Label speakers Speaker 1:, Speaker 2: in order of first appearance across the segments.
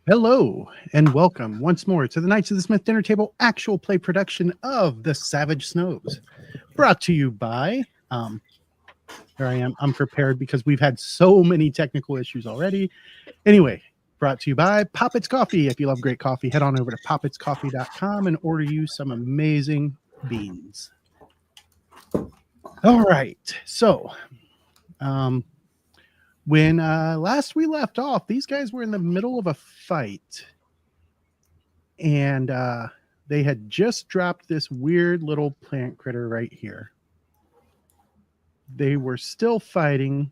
Speaker 1: Hello and welcome once more to the Knights of the Smith Dinner Table actual play production of The Savage Snows, brought to you by, here I am, I'm prepared because we've had so many technical issues already. Anyway, brought to you by Poppets Coffee. If you love great coffee, head on over to poppetscoffee.com and order you some amazing beans. All right, so, when last we left off, these guys were in the middle of a fight. And they had just dropped this weird little plant critter right here. They were still fighting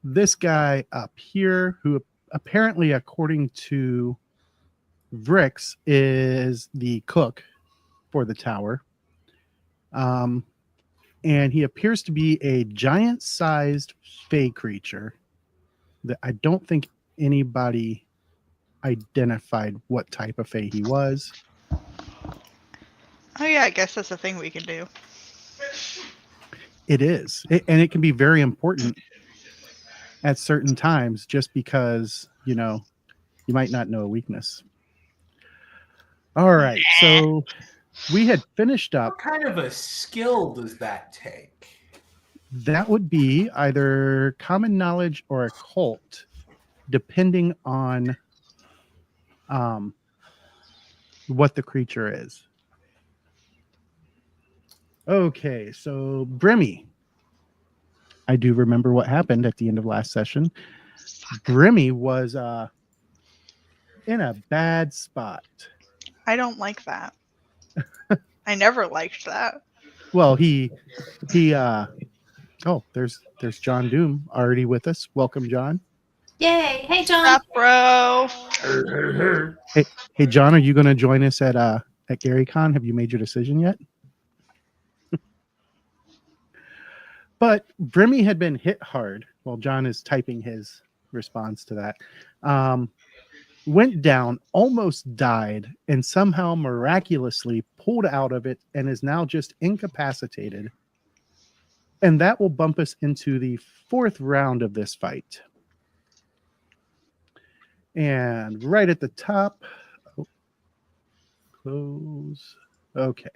Speaker 1: this guy up here, who apparently, according to Vrix, is the cook for the tower. And he appears to be a giant-sized fey creature that I don't think anybody identified what type of fey he was.
Speaker 2: Oh yeah, I guess that's a thing we can do.
Speaker 1: It is. And it can be very important at certain times just because, you know, you might not know a weakness. All right. So we had finished up.
Speaker 3: What kind of a skill does that take?
Speaker 1: That would be either common knowledge or occult, depending on what the creature is. Okay, so Brimmy. I do remember what happened at the end of last session. Brimmy was in a bad spot.
Speaker 2: I don't like that. I never liked that.
Speaker 1: Well, oh, there's John Doom already with us. Welcome, John.
Speaker 4: Yay! Hey, John.
Speaker 2: Up, bro.
Speaker 1: Hey, John, are you going to join us at GaryCon? Have you made your decision yet? But Brimmy had been hit hard while John is typing his response to that. Went down, almost died, and somehow miraculously pulled out of it and is now just incapacitated. And that will bump us into the fourth round of this fight. And right at the top, close. Okay.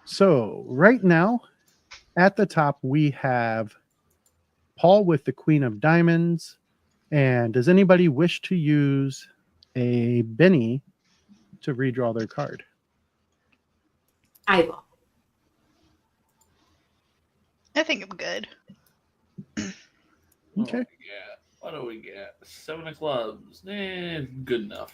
Speaker 1: So right now, at the top, we have Paul with the Queen of Diamonds. And does anybody wish to use a Benny to redraw their card?
Speaker 4: I will.
Speaker 2: I think I'm good.
Speaker 1: Okay.
Speaker 5: What do we get? 7 of clubs. Good enough.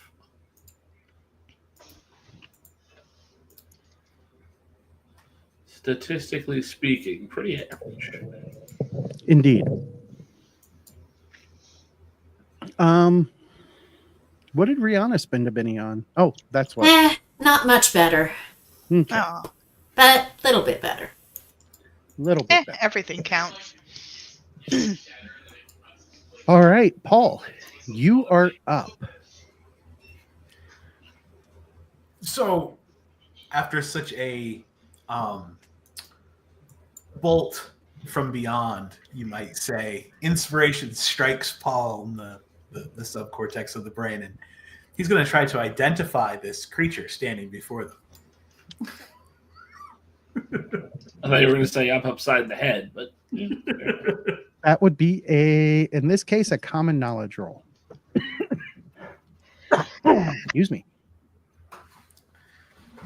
Speaker 5: Statistically speaking, pretty average.
Speaker 1: Indeed. What did Rihanna spend a Benny on? Oh, that's what.
Speaker 4: Not much better,
Speaker 1: Okay.
Speaker 2: Oh,
Speaker 4: but a little bit better.
Speaker 1: Little bit better.
Speaker 2: everything counts.
Speaker 1: All right, Paul, you are up.
Speaker 3: So, after such a bolt from beyond, you might say, inspiration strikes Paul in the subcortex of the brain, and he's going to try to identify this creature standing before them.
Speaker 5: I thought you were going to say up upside the head, but
Speaker 1: That would be in this case, a common knowledge roll. Excuse me.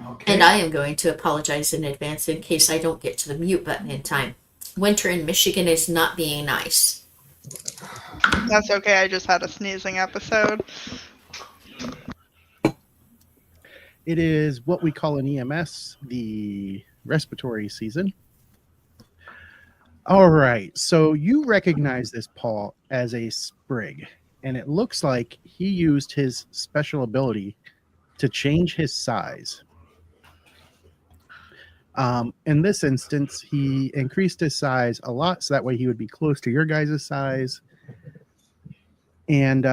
Speaker 3: Okay.
Speaker 4: And I am going to apologize in advance in case I don't get to the mute button in time. Winter in Michigan is not being nice.
Speaker 2: That's okay. I just had a sneezing episode.
Speaker 1: It is what we call an EMS, the respiratory season. All right, so you recognize this, Paul, as a sprig, and it looks like he used his special ability to change his size. In this instance, he increased his size a lot, so that way he would be close to your guys' size. And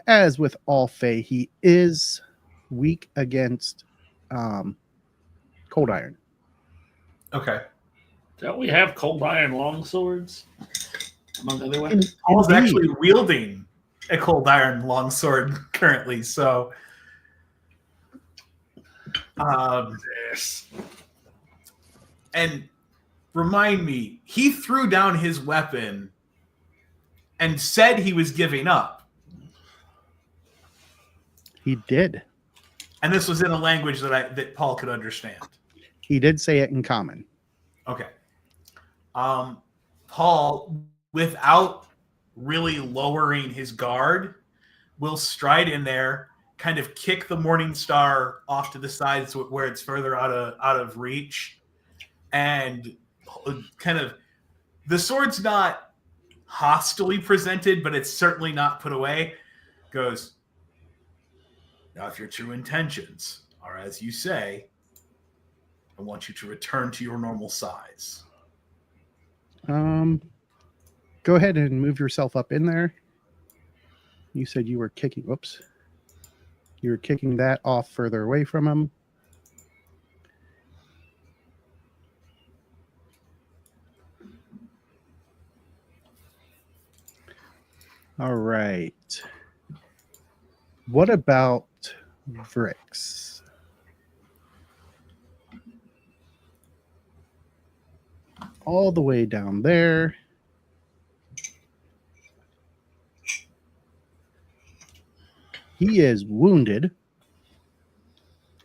Speaker 1: as with all Fae, he is weak against cold iron.
Speaker 3: Okay.
Speaker 5: don't we have cold iron longswords? Among other weapons?
Speaker 3: Paul's actually wielding a cold iron longsword currently. So,
Speaker 5: Yes.
Speaker 3: and remind me, he threw down his weapon and said he was giving up.
Speaker 1: He did.
Speaker 3: And this was in a language that Paul could understand.
Speaker 1: He did say it in common.
Speaker 3: Okay. Paul, without really lowering his guard, will stride in there, kind of kick the Morning Star off to the sides where it's further out of reach, and kind of the sword's not hostilely presented, but it's certainly not put away. Goes, now if your true intentions are as you say, I want you to return to your normal size.
Speaker 1: Go ahead and move yourself up in there. You said you were kicking. Whoops. You were kicking that off further away from him. All right. What about Vrix? All the way down there. He is wounded.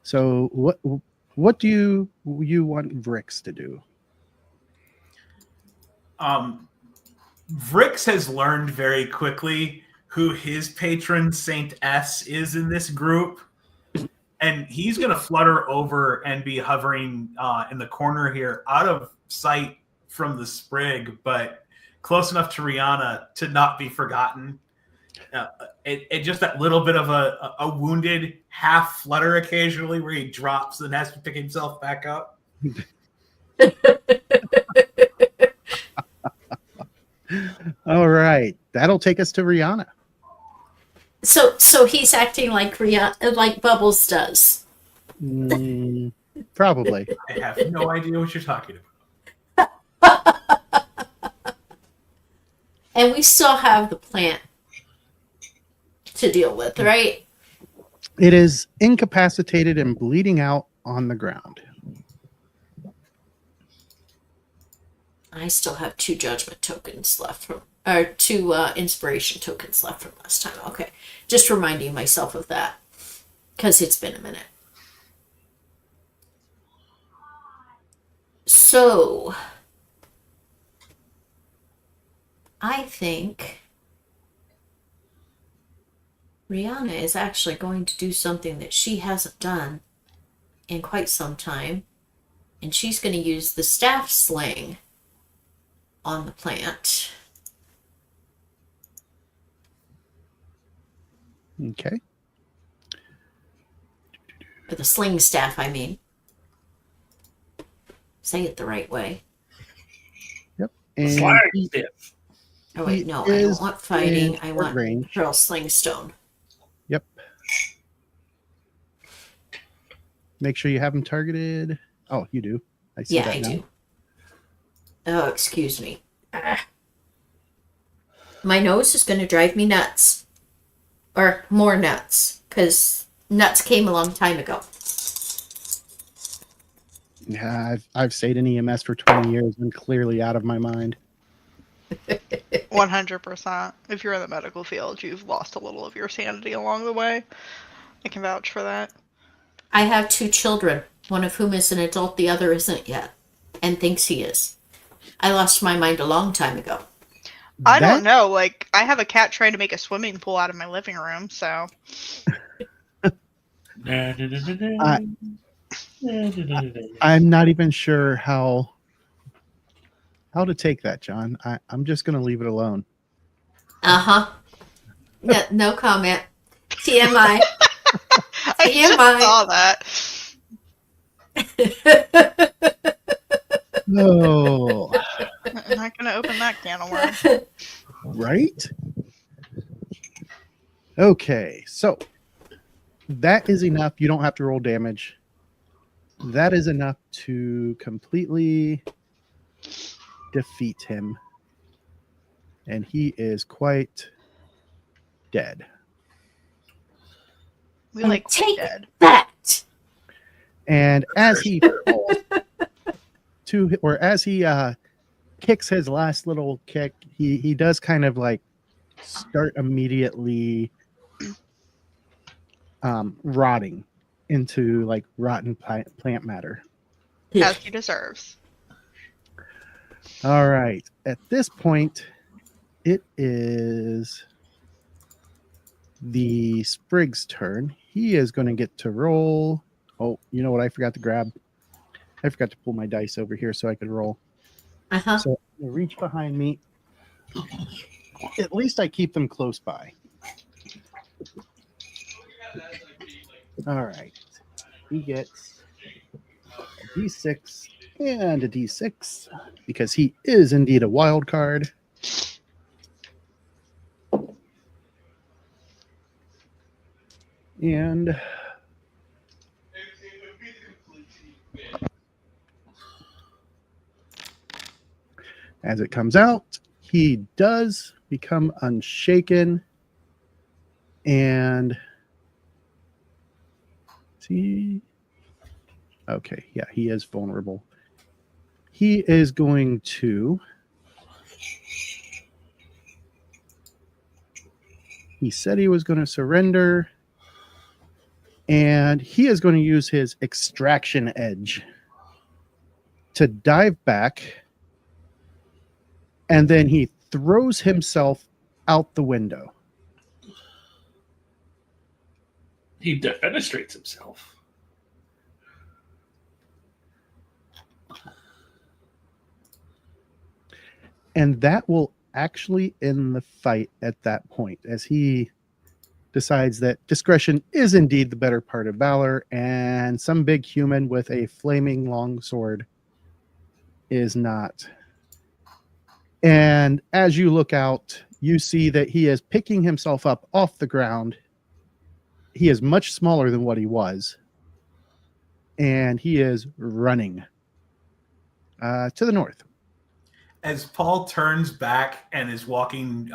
Speaker 1: So what do you want Vrix to do?
Speaker 3: Vrix has learned very quickly who his patron Saint S is in this group, and he's going to flutter over and be hovering in the corner here, out of sight from the sprig, but close enough to Rihanna to not be forgotten. It just that little bit of a wounded half flutter occasionally where he drops and has to pick himself back up.
Speaker 1: All right, that'll take us to Rihanna.
Speaker 4: So he's acting like like Bubbles does.
Speaker 1: Probably.
Speaker 3: I have no idea what you're talking about.
Speaker 4: And we still have the plant to deal with, right?
Speaker 1: It is incapacitated and bleeding out on the ground.
Speaker 4: I still have 2 judgment tokens left or 2 inspiration tokens left from last time. Okay. Just reminding myself of that because it's been a minute. So I think Rihanna is actually going to do something that she hasn't done in quite some time. And she's going to use the staff sling on the plant.
Speaker 1: Okay.
Speaker 4: Or the sling staff, I mean. Say it the right way.
Speaker 1: And
Speaker 5: Slide
Speaker 1: he-
Speaker 5: stiff.
Speaker 4: Oh wait,
Speaker 1: He
Speaker 4: no, I don't
Speaker 1: is
Speaker 4: want fighting.
Speaker 1: in
Speaker 4: I
Speaker 1: short
Speaker 4: want
Speaker 1: range.
Speaker 4: Pearl Slingstone.
Speaker 1: Yep. Make sure you have him targeted. Oh, you do. I see
Speaker 4: Yeah,
Speaker 1: that
Speaker 4: I
Speaker 1: now.
Speaker 4: do. Oh, excuse me. Ah. My nose is going to drive me nuts. Or more nuts. Because nuts came a long time ago.
Speaker 1: Yeah, I've stayed in EMS for 20 years and clearly out of my mind.
Speaker 2: 100%. If you're in the medical field, you've lost a little of your sanity along the way. I can vouch for that.
Speaker 4: I have 2 children, one of whom is an adult, the other isn't yet, and thinks he is. I lost my mind a long time ago.
Speaker 2: I
Speaker 1: That-
Speaker 2: don't know. Like, I have a cat trying to make a swimming pool out of my living room, so.
Speaker 1: I'm not even sure how to take that, John. I'm just going to leave it alone.
Speaker 4: Uh-huh. No comment. TMI.
Speaker 2: I just
Speaker 4: TMI.
Speaker 2: saw that.
Speaker 1: No,
Speaker 2: I'm not going to open that can of worms.
Speaker 1: right? Okay, so that is enough. You don't have to roll damage. That is enough to completely defeat him. And he is quite dead.
Speaker 2: We
Speaker 4: And
Speaker 2: like
Speaker 4: take
Speaker 2: dead.
Speaker 4: that.
Speaker 1: And as he falls as he kicks his last little kick, he does kind of like start immediately rotting into like rotten plant matter.
Speaker 2: As he deserves.
Speaker 1: All right. At this point, it is the Sprig's turn. He is going to get to roll. Oh, you know what I forgot to grab? I forgot to pull my dice over here so I could roll.
Speaker 4: Uh-huh.
Speaker 1: So I'm gonna reach behind me. At least I keep them close by. All right. He gets a D6 and a D6 because he is indeed a wild card. And as it comes out, he does become unshaken. And see, okay, yeah, he is vulnerable. He is going to. He said he was going to surrender. And he is going to use his extraction edge to dive back. And then he throws himself out the window.
Speaker 5: He defenestrates himself.
Speaker 1: And that will actually end the fight at that point, as he decides that discretion is indeed the better part of valor, and some big human with a flaming long sword is not. And as you look out, you see that he is picking himself up off the ground. He is much smaller than what he was. And he is running to the north.
Speaker 3: As Paul turns back and is walking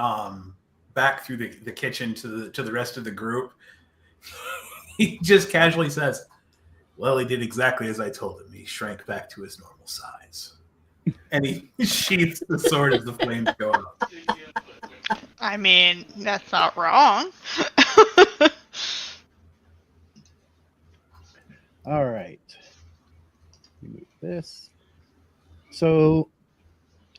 Speaker 3: back through the kitchen to the rest of the group, he just casually says, "Well, he did exactly as I told him. He shrank back to his normal size." And he sheaths the sword as the flames go up.
Speaker 2: I mean, that's not wrong.
Speaker 1: All right. Move this. So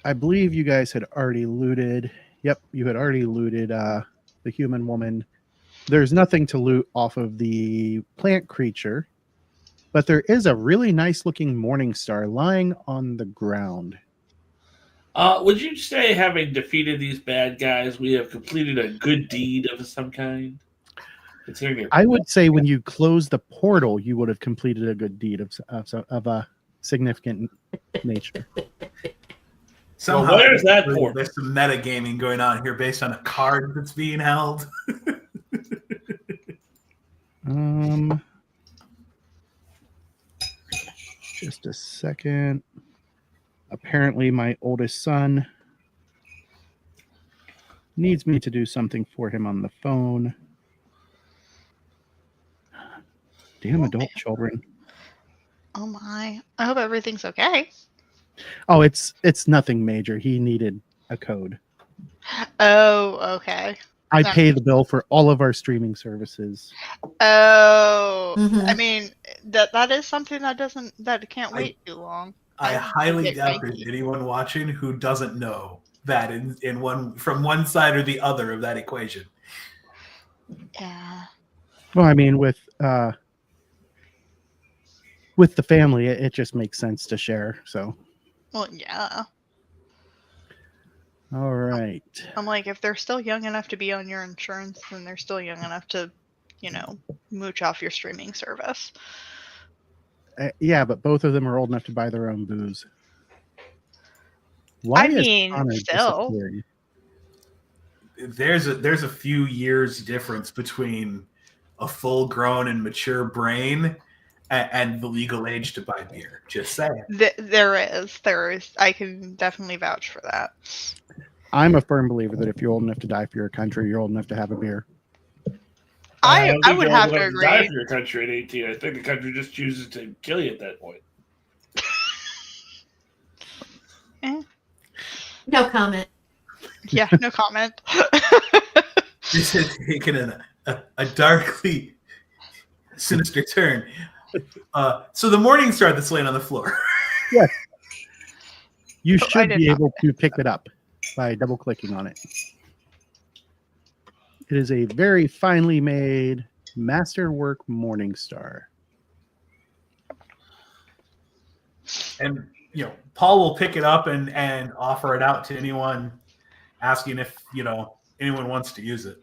Speaker 1: I believe you guys had already looted. Yep, you had already looted the human woman. There's nothing to loot off of the plant creature, but there is a really nice looking morning star lying on the ground.
Speaker 5: Would you say, having defeated these bad guys, we have completed a good deed of some kind?
Speaker 1: I would say when you close the portal, you would have completed a good deed of a significant nature.
Speaker 3: Somehow,
Speaker 5: where's that portal?
Speaker 3: There's some metagaming going on here based on a card that's being held.
Speaker 1: Just a second. Apparently, my oldest son needs me to do something for him on the phone. Damn adult children.
Speaker 2: Oh my. I hope everything's okay.
Speaker 1: Oh, it's nothing major. He needed a code.
Speaker 2: Oh, okay.
Speaker 1: I pay the bill for all of our streaming services.
Speaker 2: Oh,
Speaker 4: Mhm.
Speaker 2: I mean that is something that can't wait too long.
Speaker 3: I highly
Speaker 2: get
Speaker 3: doubt
Speaker 2: cranky.
Speaker 3: there's anyone watching who doesn't know that in one from one side or the other of that equation.
Speaker 2: Yeah.
Speaker 1: Well, I mean, with the family, it just makes sense to share. So,
Speaker 2: Well, yeah.
Speaker 1: all right.
Speaker 2: I'm like, if they're still young enough to be on your insurance, then they're still young enough to, mooch off your streaming service.
Speaker 1: Yeah, but both of them are old enough to buy their own booze. Why
Speaker 2: I
Speaker 1: is
Speaker 2: mean,
Speaker 1: Connor
Speaker 2: still.
Speaker 1: disappearing?
Speaker 3: There's a few years difference between a full-grown and mature brain and the legal age to buy beer. Just saying.
Speaker 2: There is. I can definitely vouch for that.
Speaker 1: I'm a firm believer that if you're old enough to die for your country, you're old enough to have a beer.
Speaker 2: I
Speaker 5: don't think
Speaker 2: would
Speaker 5: you're
Speaker 2: have
Speaker 5: old
Speaker 2: to
Speaker 5: enough die
Speaker 2: agree.
Speaker 5: for your country at 18. I think the country just chooses to kill you at that point.
Speaker 4: No comment.
Speaker 2: Yeah, no comment.
Speaker 3: This has taken a darkly sinister turn. So the morning star that's laying on the floor.
Speaker 1: You
Speaker 2: Oh, I
Speaker 1: should
Speaker 2: did
Speaker 1: be
Speaker 2: not.
Speaker 1: able to pick it up by double clicking on it. It is a very finely made masterwork Morning Star.
Speaker 3: And Paul will pick it up and offer it out to anyone, asking if anyone wants to use it.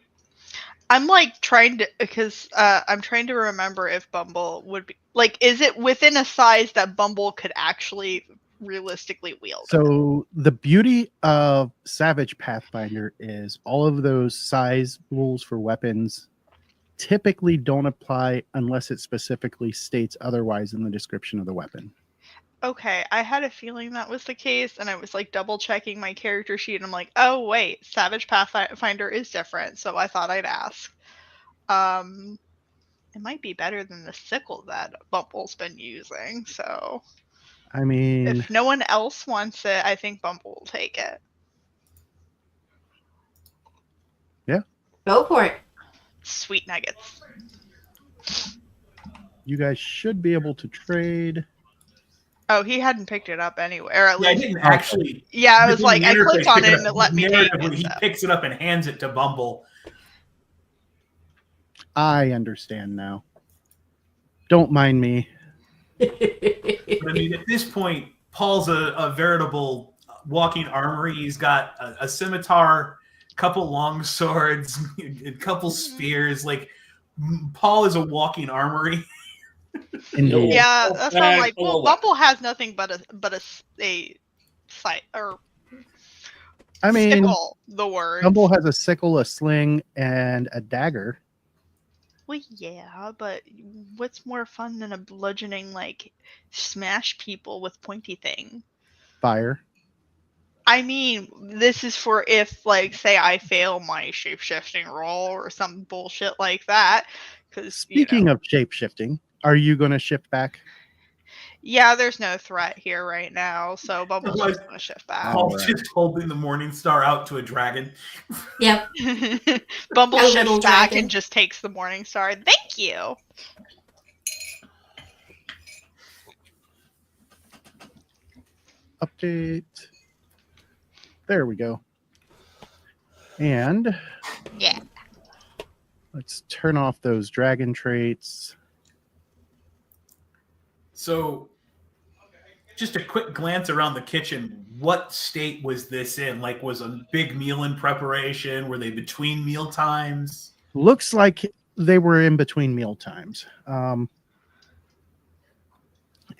Speaker 2: I'm like trying to, because I'm trying to remember if Bumble would be like, is it within a size that Bumble could actually realistically wield?
Speaker 1: So the beauty of Savage Pathfinder is all of those size rules for weapons typically don't apply unless it specifically states otherwise in the description of the weapon.
Speaker 2: Okay, I had a feeling that was the case, and I was like double checking my character sheet, and I'm like, oh wait, Savage Pathfinder is different, so I thought I'd ask. It might be better than the sickle that Bumble's been using, so
Speaker 1: I mean,
Speaker 2: if no one else wants it, I think Bumble will take it.
Speaker 4: Go for it.
Speaker 2: Sweet nuggets.
Speaker 1: you guys should be able to trade.
Speaker 2: Oh, he hadn't picked it up anyway, or at
Speaker 3: Yeah, I
Speaker 2: least.
Speaker 3: didn't actually.
Speaker 2: Yeah, I was
Speaker 3: within
Speaker 2: like,
Speaker 3: the
Speaker 2: I clicked
Speaker 3: interface,
Speaker 2: on
Speaker 3: pick
Speaker 2: it
Speaker 3: up.
Speaker 2: and it let me take
Speaker 3: Narratively,
Speaker 2: it.
Speaker 3: he
Speaker 2: So.
Speaker 3: picks it up and hands it to Bumble.
Speaker 1: I understand now. Don't mind me.
Speaker 3: But I mean, at this point, Paul's a veritable walking armory. He's got a scimitar, a couple long swords, a couple spears. Like, Paul is a walking armory.
Speaker 1: Indeed.
Speaker 2: Yeah, that's why I'm like,
Speaker 5: Full
Speaker 2: well,
Speaker 5: of
Speaker 2: Bumble has nothing but a sight or
Speaker 1: I mean,
Speaker 2: sickle, the word.
Speaker 1: Bumble has a sickle, a sling, and a dagger.
Speaker 2: Well, yeah, but what's more fun than a bludgeoning like smash people with pointy thing?
Speaker 1: Fire.
Speaker 2: I mean, this is for if, like, say I fail my shape-shifting roll or some bullshit like that. Because
Speaker 1: Speaking of shape shifting, are you going to shift back?
Speaker 2: yeah, there's no threat here right now, so Bumble's just gonna shift back.
Speaker 1: Oh.
Speaker 3: Paul's just holding the Morning Star out to a dragon.
Speaker 4: Yep.
Speaker 2: Bumble
Speaker 4: A
Speaker 2: shifts
Speaker 4: little
Speaker 2: back
Speaker 4: dragon.
Speaker 2: and just takes the Morning Star. Thank you.
Speaker 1: Update. There we go. And
Speaker 2: Yeah.
Speaker 1: let's turn off those dragon traits.
Speaker 3: So, just a quick glance around the kitchen. What state was this in? Like, was a big meal in preparation? Were they between meal times?
Speaker 1: Looks like they were in between meal times.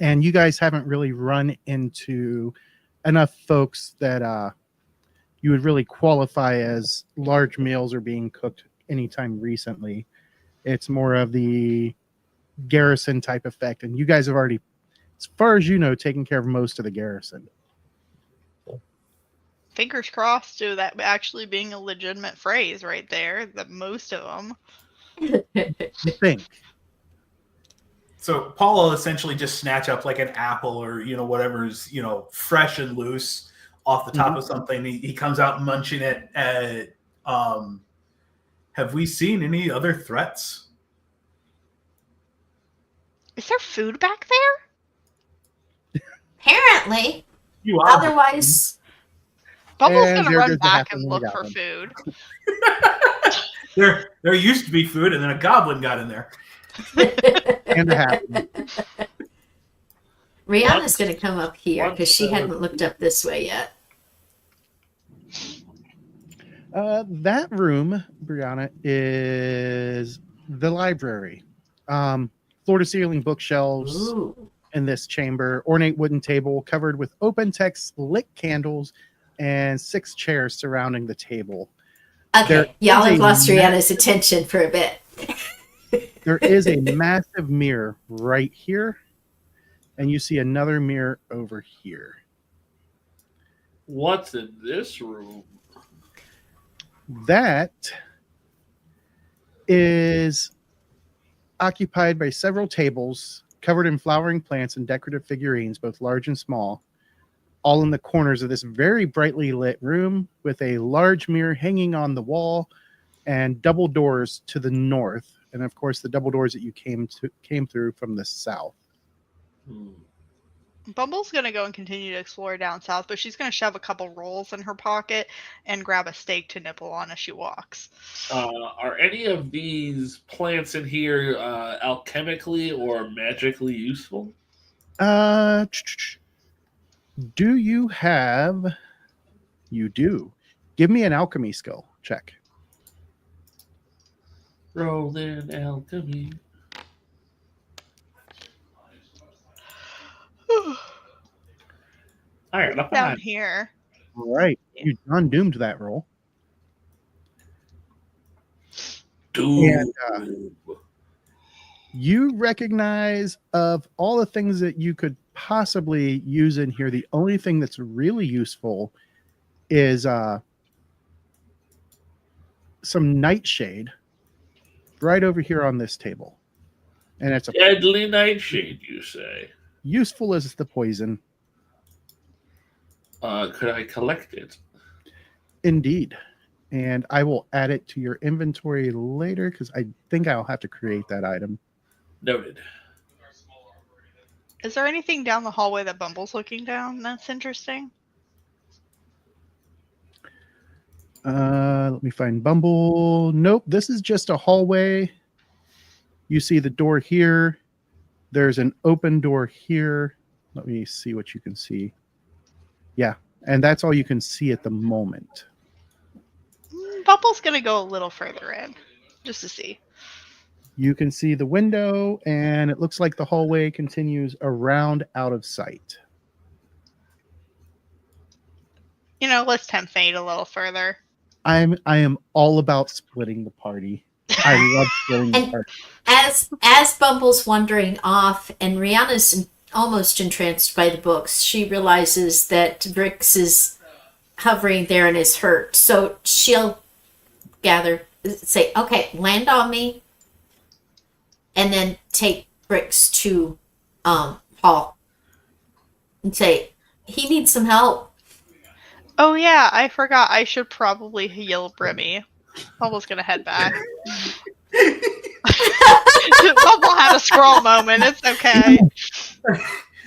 Speaker 1: And you guys haven't really run into enough folks that you would really qualify as large meals are being cooked anytime recently. It's more of the garrison type effect. And you guys have already, as far as you know, taken care of most of the garrison.
Speaker 2: Fingers crossed to that actually being a legitimate phrase right there. That most of them.
Speaker 1: You think?
Speaker 3: So Paul will essentially just snatch up like an apple or whatever's fresh and loose off the top of something. He comes out munching it. Have we seen any other threats?
Speaker 2: Is there food back there?
Speaker 4: Apparently.
Speaker 3: You are.
Speaker 4: Otherwise,
Speaker 2: Bumble's
Speaker 1: And
Speaker 2: gonna
Speaker 1: there
Speaker 2: run
Speaker 1: goes the
Speaker 2: back
Speaker 1: halfling
Speaker 2: and
Speaker 1: we
Speaker 2: look
Speaker 1: got
Speaker 2: for
Speaker 1: one.
Speaker 2: food.
Speaker 3: There used to be food, and then a goblin got in there.
Speaker 1: And a half.
Speaker 4: Rihanna's going to come up here because she
Speaker 5: What?
Speaker 4: hadn't looked up this way yet.
Speaker 1: That room, Brianna, is the library. Floor to ceiling bookshelves
Speaker 4: Ooh.
Speaker 1: in this chamber, ornate wooden table covered with open text, lit candles, and 6 chairs surrounding the table. There
Speaker 4: Okay, y'all
Speaker 1: is
Speaker 4: have
Speaker 1: a
Speaker 4: lost
Speaker 1: ma-
Speaker 4: Rihanna's attention for a bit.
Speaker 1: There is a massive mirror right here, and you see another mirror over here.
Speaker 5: What's in this room?
Speaker 1: that is occupied by several tables covered in flowering plants and decorative figurines, both large and small, all in the corners of this very brightly lit room with a large mirror hanging on the wall and double doors to the north. And of course, the double doors that you came through from the south.
Speaker 5: Hmm.
Speaker 2: Bumble's gonna go and continue to explore down south, but she's gonna shove a couple rolls in her pocket and grab a steak to nibble on as she walks.
Speaker 5: Are any of these plants in here alchemically or magically useful?
Speaker 1: Do you have? You do. Give me an alchemy skill check.
Speaker 5: Roll in alchemy. All right, up
Speaker 2: Down
Speaker 5: on.
Speaker 2: here.
Speaker 1: All right, you undoomed that roll.
Speaker 5: Dude.
Speaker 1: And, you recognize of all the things that you could possibly use in here, the only thing that's really useful is some nightshade right over here on this table. And it's a
Speaker 5: Deadly nightshade, you say?
Speaker 1: useful as the poison.
Speaker 5: Could I collect it?
Speaker 1: Indeed. And I will add it to your inventory later because I think I'll have to create that item.
Speaker 5: Noted.
Speaker 2: Is there anything down the hallway that Bumble's looking down that's interesting?
Speaker 1: Let me find Bumble. Nope, this is just a hallway. You see the door here. There's an open door here. Let me see what you can see. Yeah, and that's all you can see at the moment.
Speaker 2: Bumble's gonna go a little further in, just to see.
Speaker 1: You can see the window, and it looks like the hallway continues around out of sight.
Speaker 2: You know, let's tempt fate a little further.
Speaker 1: I am all about splitting the party. I love splitting the
Speaker 4: And-
Speaker 1: party.
Speaker 4: As Bumble's wandering off and Rihanna's almost entranced by the books, she realizes that Brix is hovering there and is hurt. So she'll say, okay, land on me, and then take Brix to Paul and say, he needs some help.
Speaker 2: Oh yeah, I forgot. I should probably heal Brimmy. Bumble's gonna head back. Bumble had a scroll moment. It's okay.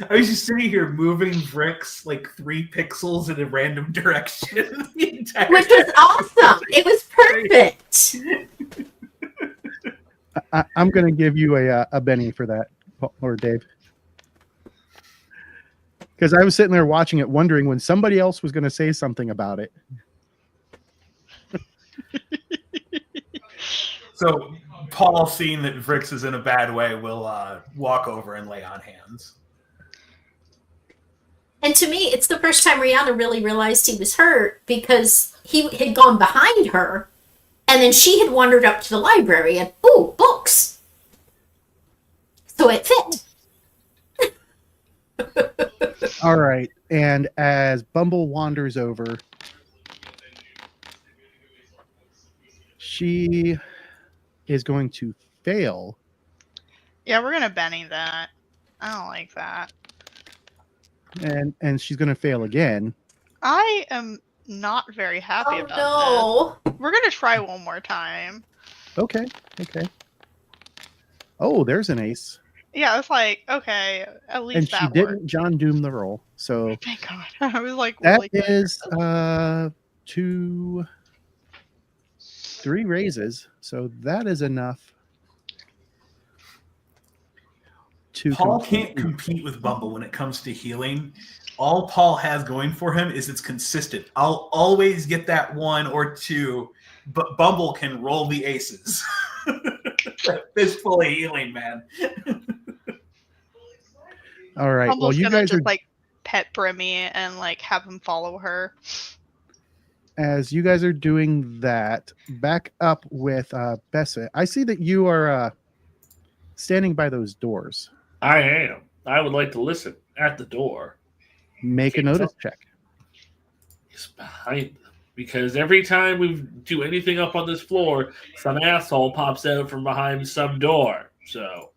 Speaker 3: I was just sitting here moving bricks like 3 pixels in a random direction. The entire
Speaker 4: Which was awesome. It was perfect.
Speaker 1: I'm going to give you a Benny for that, or Dave. Because I was sitting there watching it, wondering when somebody else was going to say something about it.
Speaker 3: So Paul, seeing that Vrix is in a bad way, will walk over and lay on hands.
Speaker 4: And to me, it's the first time Rihanna really realized he was hurt because he had gone behind her and then she had wandered up to the library and, ooh, books. So it fit.
Speaker 1: All right. And as Bumble wanders over, she is going to fail.
Speaker 2: Yeah, we're gonna Benny that. I don't like that.
Speaker 1: And she's going to fail again.
Speaker 2: I am not very happy
Speaker 4: Oh,
Speaker 2: about
Speaker 4: no.
Speaker 2: this. We're gonna try one more time.
Speaker 1: Okay. Oh, there's an ace.
Speaker 2: Yeah, it's like, okay, at least
Speaker 1: And she
Speaker 2: that
Speaker 1: didn't
Speaker 2: worked.
Speaker 1: John Doom the roll. So
Speaker 2: Thank God. I was like,
Speaker 1: that
Speaker 2: really
Speaker 1: is 2, 3 raises. So that is enough to
Speaker 3: Paul
Speaker 1: complete-
Speaker 3: can't compete with Bumble when it comes to healing. All Paul has going for him is it's consistent. I'll always get that 1 or 2, but Bumble can roll the aces. Fistful of healing, man.
Speaker 1: All right.
Speaker 2: Bumble's
Speaker 1: Well, you
Speaker 2: gonna
Speaker 1: guys
Speaker 2: just
Speaker 1: are
Speaker 2: like pet Brimmy and like have him follow her.
Speaker 1: as you guys are doing that, back up with Bessa. I see that you are standing by those doors.
Speaker 5: I am. I would like to listen at the door.
Speaker 1: Make a notice check.
Speaker 5: He's behind them. Because every time we do anything up on this floor, some asshole pops out from behind some door. So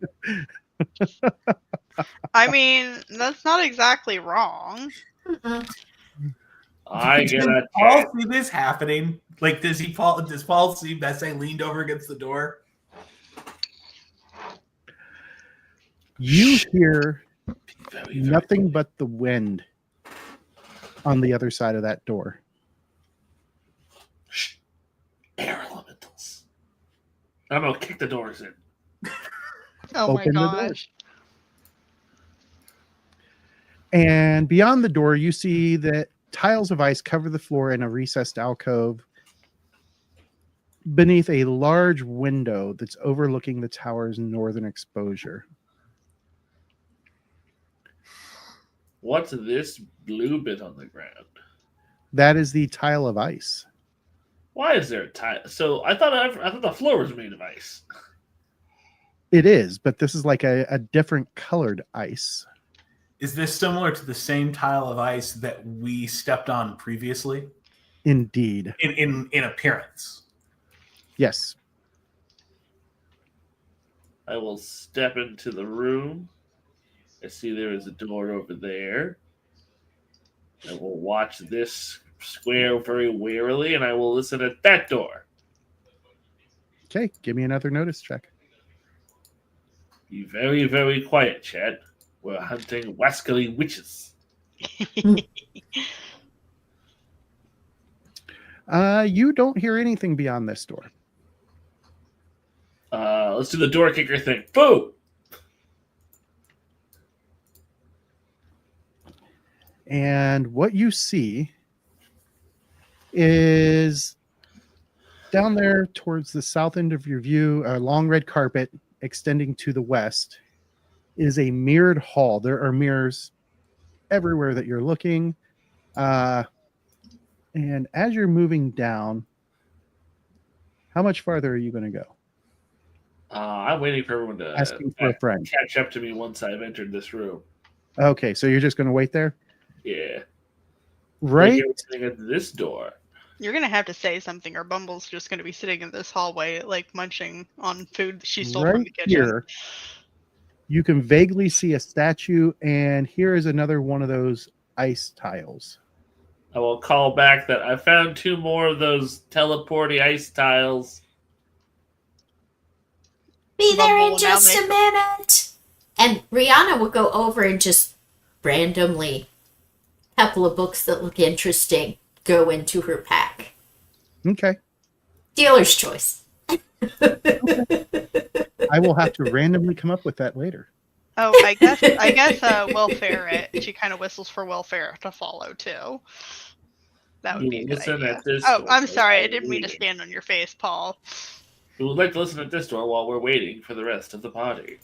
Speaker 2: I mean, that's not exactly wrong.
Speaker 4: Mm-mm.
Speaker 5: I get
Speaker 3: Does
Speaker 5: a
Speaker 3: Paul see this happening? Like, does Paul see Besse leaned over against the door?
Speaker 1: You hear
Speaker 5: very,
Speaker 1: nothing but the wind on the other side of that door.
Speaker 5: Shh. Air elementals. I'm gonna kick the doors in.
Speaker 2: Oh my
Speaker 1: Open the door.
Speaker 2: gosh.
Speaker 1: And beyond the door, you see that tiles of ice cover the floor in a recessed alcove beneath a large window that's overlooking the tower's northern exposure.
Speaker 5: What's this blue bit on the ground?
Speaker 1: That is the tile of ice.
Speaker 5: Why is there a tile? So I thought the floor was made of ice.
Speaker 1: It is, but this is like a different colored ice.
Speaker 3: Is this similar to the same tile of ice that we stepped on previously
Speaker 1: Indeed.
Speaker 3: in appearance?
Speaker 1: Yes.
Speaker 5: I will step into the room. I see there is a door over there. I will watch this square very warily, and I will listen at that door.
Speaker 1: Okay, give me another notice check.
Speaker 5: Be very, very quiet, Chad. We're hunting wascally witches.
Speaker 1: You don't hear anything beyond this door.
Speaker 5: Let's do the door kicker thing. Boo!
Speaker 1: And what you see is down there towards the south end of your view, a long red carpet extending to the west is a mirrored hall. There are mirrors everywhere that you're looking. And as you're moving down, how much farther are you going to go?
Speaker 5: I'm waiting for everyone to
Speaker 1: Asking for a friend.
Speaker 5: catch up to me once I've entered this room.
Speaker 1: Okay, so you're just going to wait there?
Speaker 5: Yeah.
Speaker 1: Right?
Speaker 5: Sitting at this door.
Speaker 2: You're gonna have to say something, or Bumble's just gonna be sitting in this hallway, like munching on food that she stole from the
Speaker 1: Right
Speaker 2: kitchen.
Speaker 1: here, you can vaguely see a statue, and here is another one of those ice tiles.
Speaker 5: I will call back that I found 2 more of those teleporty ice tiles.
Speaker 4: Be there
Speaker 2: Bumble
Speaker 4: in
Speaker 2: will now
Speaker 4: just a
Speaker 2: make-
Speaker 4: minute. And Rihanna will go over and just randomly, couple of books that look interesting, go into her pack.
Speaker 1: Okay.
Speaker 4: Dealer's choice.
Speaker 1: I will have to randomly come up with that later.
Speaker 2: Oh, I guess Will Ferret. She kind of whistles for Will Ferret to follow too. That would be a good
Speaker 5: Listen
Speaker 2: idea.
Speaker 5: at this
Speaker 2: Oh,
Speaker 5: door
Speaker 2: I'm sorry. I
Speaker 5: while
Speaker 2: didn't mean to
Speaker 5: waiting.
Speaker 2: stand on your face, Paul.
Speaker 5: We would like to listen at this door while we're waiting for the rest of the party.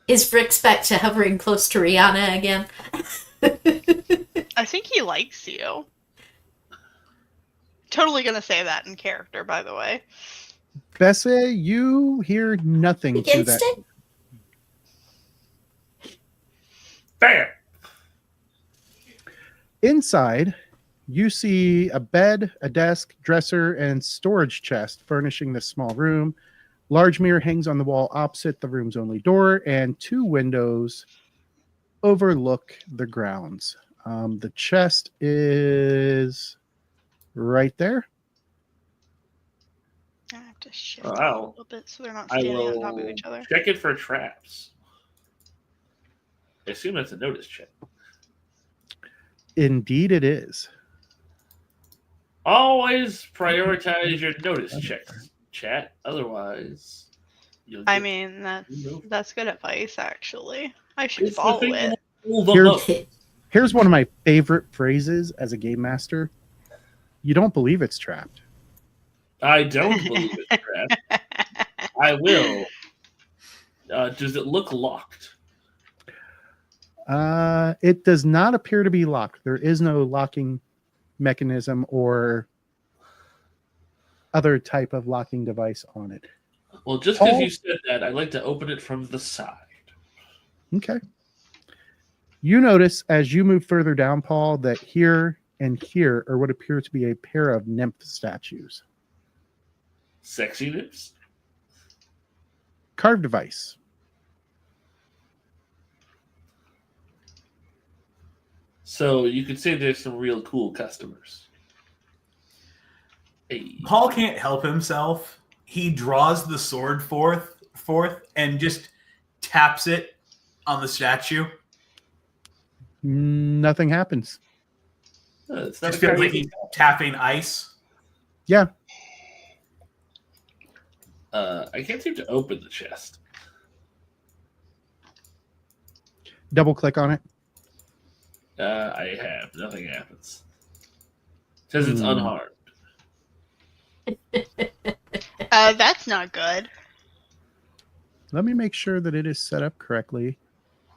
Speaker 4: Is Frix back to hovering close to Rihanna again?
Speaker 2: I think he likes you. Totally gonna say that in character, by the way.
Speaker 1: Bessie, you hear nothing to that.
Speaker 4: Instant?
Speaker 5: Bam!
Speaker 1: Inside, you see a bed, a desk, dresser, and storage chest furnishing this small room. Large mirror hangs on the wall opposite the room's only door, and 2 windows overlook the grounds. The chest is right there.
Speaker 2: I have to shift
Speaker 5: Wow.
Speaker 2: a little bit so they're not
Speaker 5: I
Speaker 2: standing on
Speaker 5: will
Speaker 2: top of each other.
Speaker 5: check it for traps. I assume that's a notice check.
Speaker 1: Indeed, it is.
Speaker 5: Always prioritize your notice checks, chat. Otherwise, you'll
Speaker 2: I
Speaker 5: get-
Speaker 2: mean,
Speaker 5: No.
Speaker 2: that's good advice, actually. I should
Speaker 5: It's the
Speaker 2: follow
Speaker 5: thing
Speaker 2: it.
Speaker 5: Pull them
Speaker 1: Here's-
Speaker 5: up.
Speaker 1: Here's one of my favorite phrases as a game master. You don't believe it's trapped.
Speaker 5: I don't believe it's trapped. I will. Does it look locked?
Speaker 1: It does not appear to be locked. There is no locking mechanism or other type of locking device on it.
Speaker 5: Well, just because
Speaker 1: Paul-
Speaker 5: you said that, I'd like to open it from the side.
Speaker 1: Okay. You notice as you move further down, Paul, that here and here are what appear to be a pair of nymph statues.
Speaker 5: Sexy nips.
Speaker 1: Carved device.
Speaker 5: So you could say there's some real cool customers. Hey.
Speaker 3: Paul can't help himself. He draws the sword forth and just taps it on the statue.
Speaker 1: Nothing happens.
Speaker 5: It's not
Speaker 3: Just feels like
Speaker 5: crazy.
Speaker 3: he's tapping ice.
Speaker 1: Yeah.
Speaker 5: I can't seem to open the chest.
Speaker 1: Double click on it.
Speaker 5: I have. Nothing happens. It says it's
Speaker 1: Hmm.
Speaker 5: unharmed.
Speaker 2: That's not good.
Speaker 1: Let me make sure that it is set up correctly.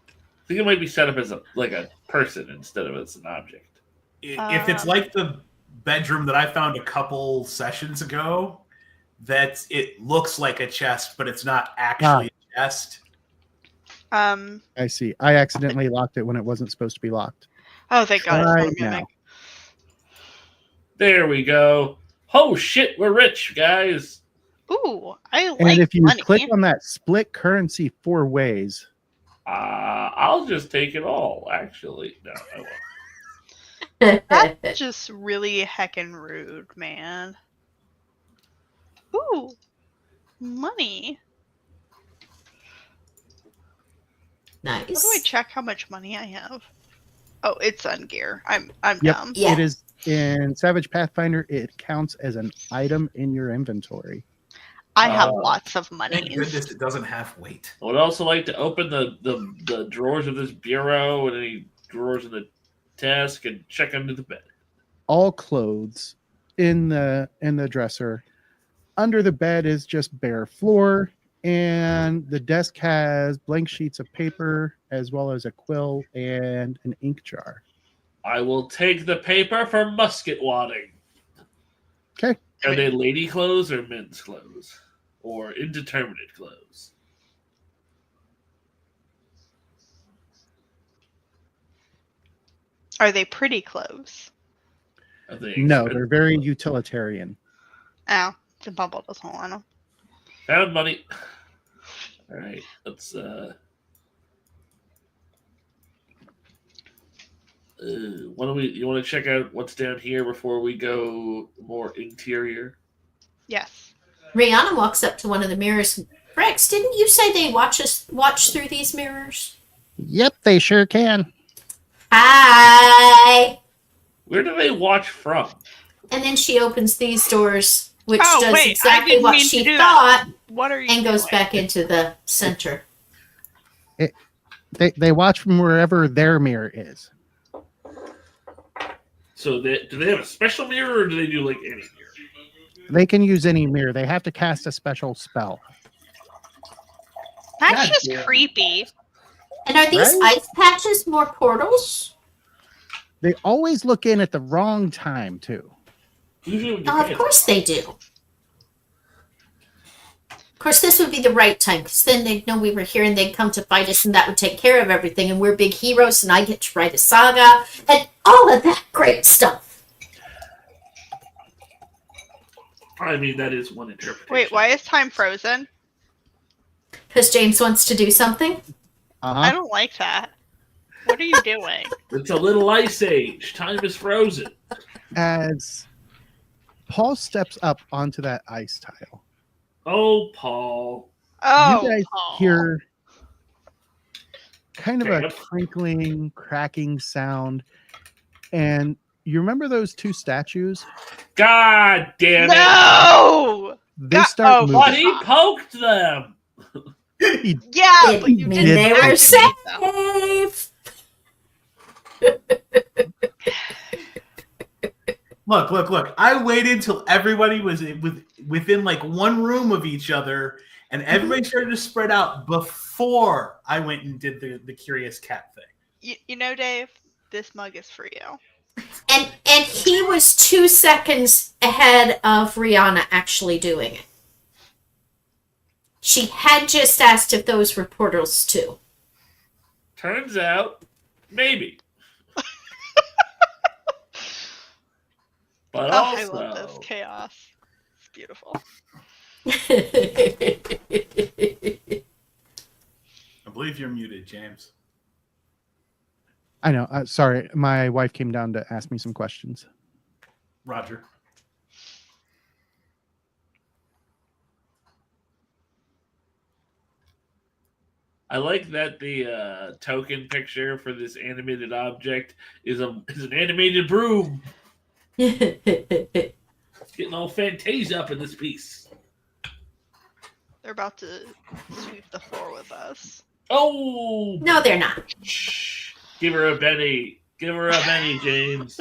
Speaker 5: I think it might be set up as a person instead of as an object.
Speaker 3: If it's like the bedroom that I found a couple sessions ago, that it looks like a chest, but it's not actually a chest.
Speaker 1: I see. I accidentally locked it when it wasn't supposed to be locked.
Speaker 2: Oh, thank God. It's
Speaker 1: Right
Speaker 2: not a
Speaker 1: now.
Speaker 2: mimic.
Speaker 5: There we go. Oh shit, we're rich, guys.
Speaker 2: Ooh, I like
Speaker 1: And if you
Speaker 2: money.
Speaker 1: click on that split currency 4 ways,
Speaker 5: I'll just take it all. Actually, no, I won't.
Speaker 2: That's just really heckin' rude, man. Ooh, money. How do I
Speaker 4: Nice.
Speaker 2: check how much money I have? Oh, it's on gear. I'm
Speaker 1: Yep.
Speaker 2: dumb.
Speaker 4: Yeah.
Speaker 1: it is in Savage Pathfinder. It counts as an item in your inventory.
Speaker 2: I have
Speaker 5: Oh.
Speaker 2: lots of
Speaker 3: Thank
Speaker 2: money.
Speaker 3: goodness it doesn't have weight.
Speaker 5: I would also like to open the drawers of this bureau and any drawers in the desk and check under the bed.
Speaker 1: All clothes in the dresser. Under the bed is just bare floor, and the desk has blank sheets of paper as well as a quill and an ink jar.
Speaker 5: I will take the paper for musket wadding.
Speaker 1: Okay.
Speaker 5: Are they lady clothes or men's clothes? Or indeterminate clothes?
Speaker 2: Are they pretty clothes?
Speaker 5: Are they
Speaker 1: No,
Speaker 5: expensive?
Speaker 1: they're very utilitarian.
Speaker 2: Oh, the bubble doesn't want them.
Speaker 5: Found money. All right, let's why don't we? You want to check out what's down here before we go more interior?
Speaker 2: Yes.
Speaker 4: Rihanna walks up to one of the mirrors. Rex, didn't you say they watch through these mirrors?
Speaker 1: Yep, they sure can.
Speaker 4: Hi.
Speaker 5: Where do they watch from?
Speaker 4: And then she opens these doors, which
Speaker 2: Oh,
Speaker 4: does
Speaker 2: wait, I
Speaker 4: exactly
Speaker 2: didn't
Speaker 4: what
Speaker 2: mean to
Speaker 4: she
Speaker 2: do
Speaker 4: thought
Speaker 2: What are you
Speaker 4: and goes
Speaker 2: doing?
Speaker 4: back into the center.
Speaker 1: They watch from wherever their mirror is.
Speaker 5: So do they have a special mirror, or do they do like any mirror?
Speaker 1: They can use any mirror. They have to cast a special spell.
Speaker 2: That's
Speaker 3: God
Speaker 2: just
Speaker 3: damn.
Speaker 2: creepy.
Speaker 4: And are these
Speaker 1: Right?
Speaker 4: ice patches more portals?
Speaker 1: They always look in at the wrong time, too.
Speaker 5: Usually when you're
Speaker 4: Oh, of
Speaker 5: paying-
Speaker 4: course they do. Of course, this would be the right time because then they'd know we were here and they'd come to fight us and that would take care of everything. And we're big heroes and I get to write a saga and all of that great stuff.
Speaker 5: I mean, that is one interpretation.
Speaker 2: Wait, why is time frozen?
Speaker 4: Because James wants to do something.
Speaker 2: I don't like that. What are you doing?
Speaker 5: It's a little ice age. Time is frozen.
Speaker 1: As Paul steps up onto that ice tile,
Speaker 5: Oh, Paul.
Speaker 2: Oh,
Speaker 1: you guys
Speaker 2: Paul.
Speaker 1: hear kind of a
Speaker 5: Damn.
Speaker 1: crinkling, cracking sound. And you remember those 2 statues?
Speaker 5: God damn it.
Speaker 2: No!
Speaker 1: They
Speaker 2: God-
Speaker 1: start
Speaker 2: oh,
Speaker 1: moving.
Speaker 5: But he poked them.
Speaker 2: Yeah,
Speaker 4: It
Speaker 2: but you
Speaker 4: mean
Speaker 2: didn't
Speaker 4: they were
Speaker 2: activate them.
Speaker 4: safe.
Speaker 3: Look. I waited till everybody was within like one room of each other and everybody started to spread out before I went and did the curious cat thing.
Speaker 2: You know, Dave, this mug is for you.
Speaker 4: And he was 2 seconds ahead of Rihanna actually doing it. She had just asked if those were portals too.
Speaker 5: Turns out, maybe. But
Speaker 2: Oh, I
Speaker 5: also,
Speaker 2: love this chaos. It's beautiful.
Speaker 3: I believe you're muted, James.
Speaker 1: I know. Sorry, my wife came down to ask me some questions.
Speaker 3: Roger.
Speaker 5: I like that the token picture for this animated object is an animated broom. It's getting all Fantasia up in this piece.
Speaker 2: They're about to sweep the floor with us.
Speaker 5: Oh
Speaker 4: No, they're not.
Speaker 5: shh. Give her a Benny. Give her a Benny, James.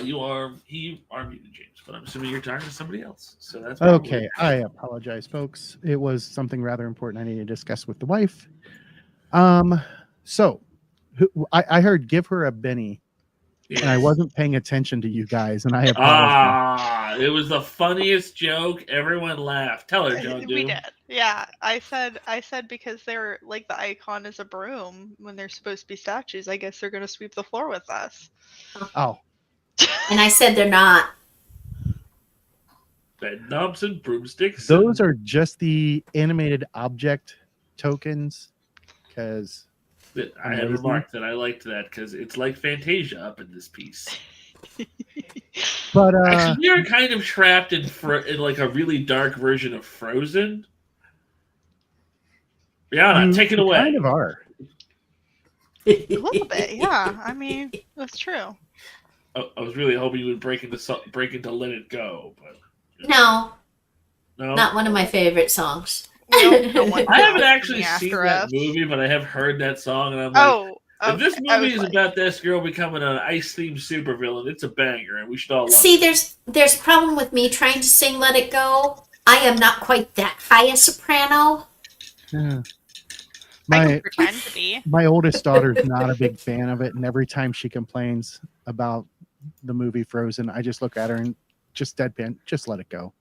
Speaker 5: You are muted, James, but I'm assuming you're talking to somebody else. So that's probably-
Speaker 1: Okay, I apologize, folks. It was something rather important I need to discuss with the wife. So I heard give her a Benny,
Speaker 5: Yes.
Speaker 1: and I wasn't paying attention to you guys, and I apologize.
Speaker 5: It was the funniest joke. Everyone laughed. Tell her, John.
Speaker 2: We did. Yeah, I said because they're like the icon is a broom when they're supposed to be statues. I guess they're gonna sweep the floor with us.
Speaker 1: Oh,
Speaker 4: And I said they're not.
Speaker 5: Bed knobs and broomsticks.
Speaker 1: those are just the animated object tokens, because
Speaker 5: I had
Speaker 1: amazing.
Speaker 5: remarked that I liked that because it's like Fantasia up in this piece.
Speaker 1: but
Speaker 5: Actually, we are kind of trapped in like a really dark version of Frozen. Rihanna, take it
Speaker 1: you
Speaker 5: away.
Speaker 1: kind of are.
Speaker 2: A little bit, yeah. I mean, that's true.
Speaker 5: I was really hoping you would break into Let It Go, but
Speaker 4: No,
Speaker 5: no.
Speaker 4: not one of my favorite songs.
Speaker 2: No one
Speaker 5: I haven't
Speaker 2: knows
Speaker 5: actually
Speaker 2: after
Speaker 5: seen that
Speaker 2: us.
Speaker 5: movie, but I have heard that song, and I'm like,
Speaker 2: Oh,
Speaker 5: if this
Speaker 2: okay. I
Speaker 5: movie
Speaker 2: was
Speaker 5: is
Speaker 2: like,
Speaker 5: about this girl becoming an ice-themed supervillain, it's a banger, and we should all love
Speaker 4: See,
Speaker 5: it.
Speaker 4: there's a problem with me trying to sing "Let It Go." I am not quite that high a soprano.
Speaker 1: Yeah.
Speaker 2: I
Speaker 1: My
Speaker 2: can pretend to be.
Speaker 1: my oldest daughter's not a big fan of it, and every time she complains about the movie Frozen, I just look at her and just deadpan, just let it go.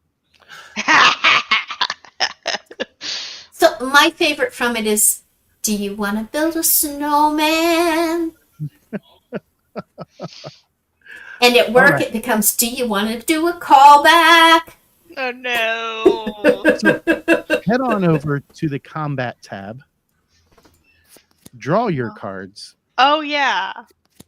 Speaker 4: So my favorite from it is, "Do you want to build a snowman?" And at work
Speaker 1: right.
Speaker 4: it becomes, "Do you want to do a callback?"
Speaker 2: Oh no.
Speaker 1: Head on over to the combat tab, draw your cards.
Speaker 2: Oh yeah.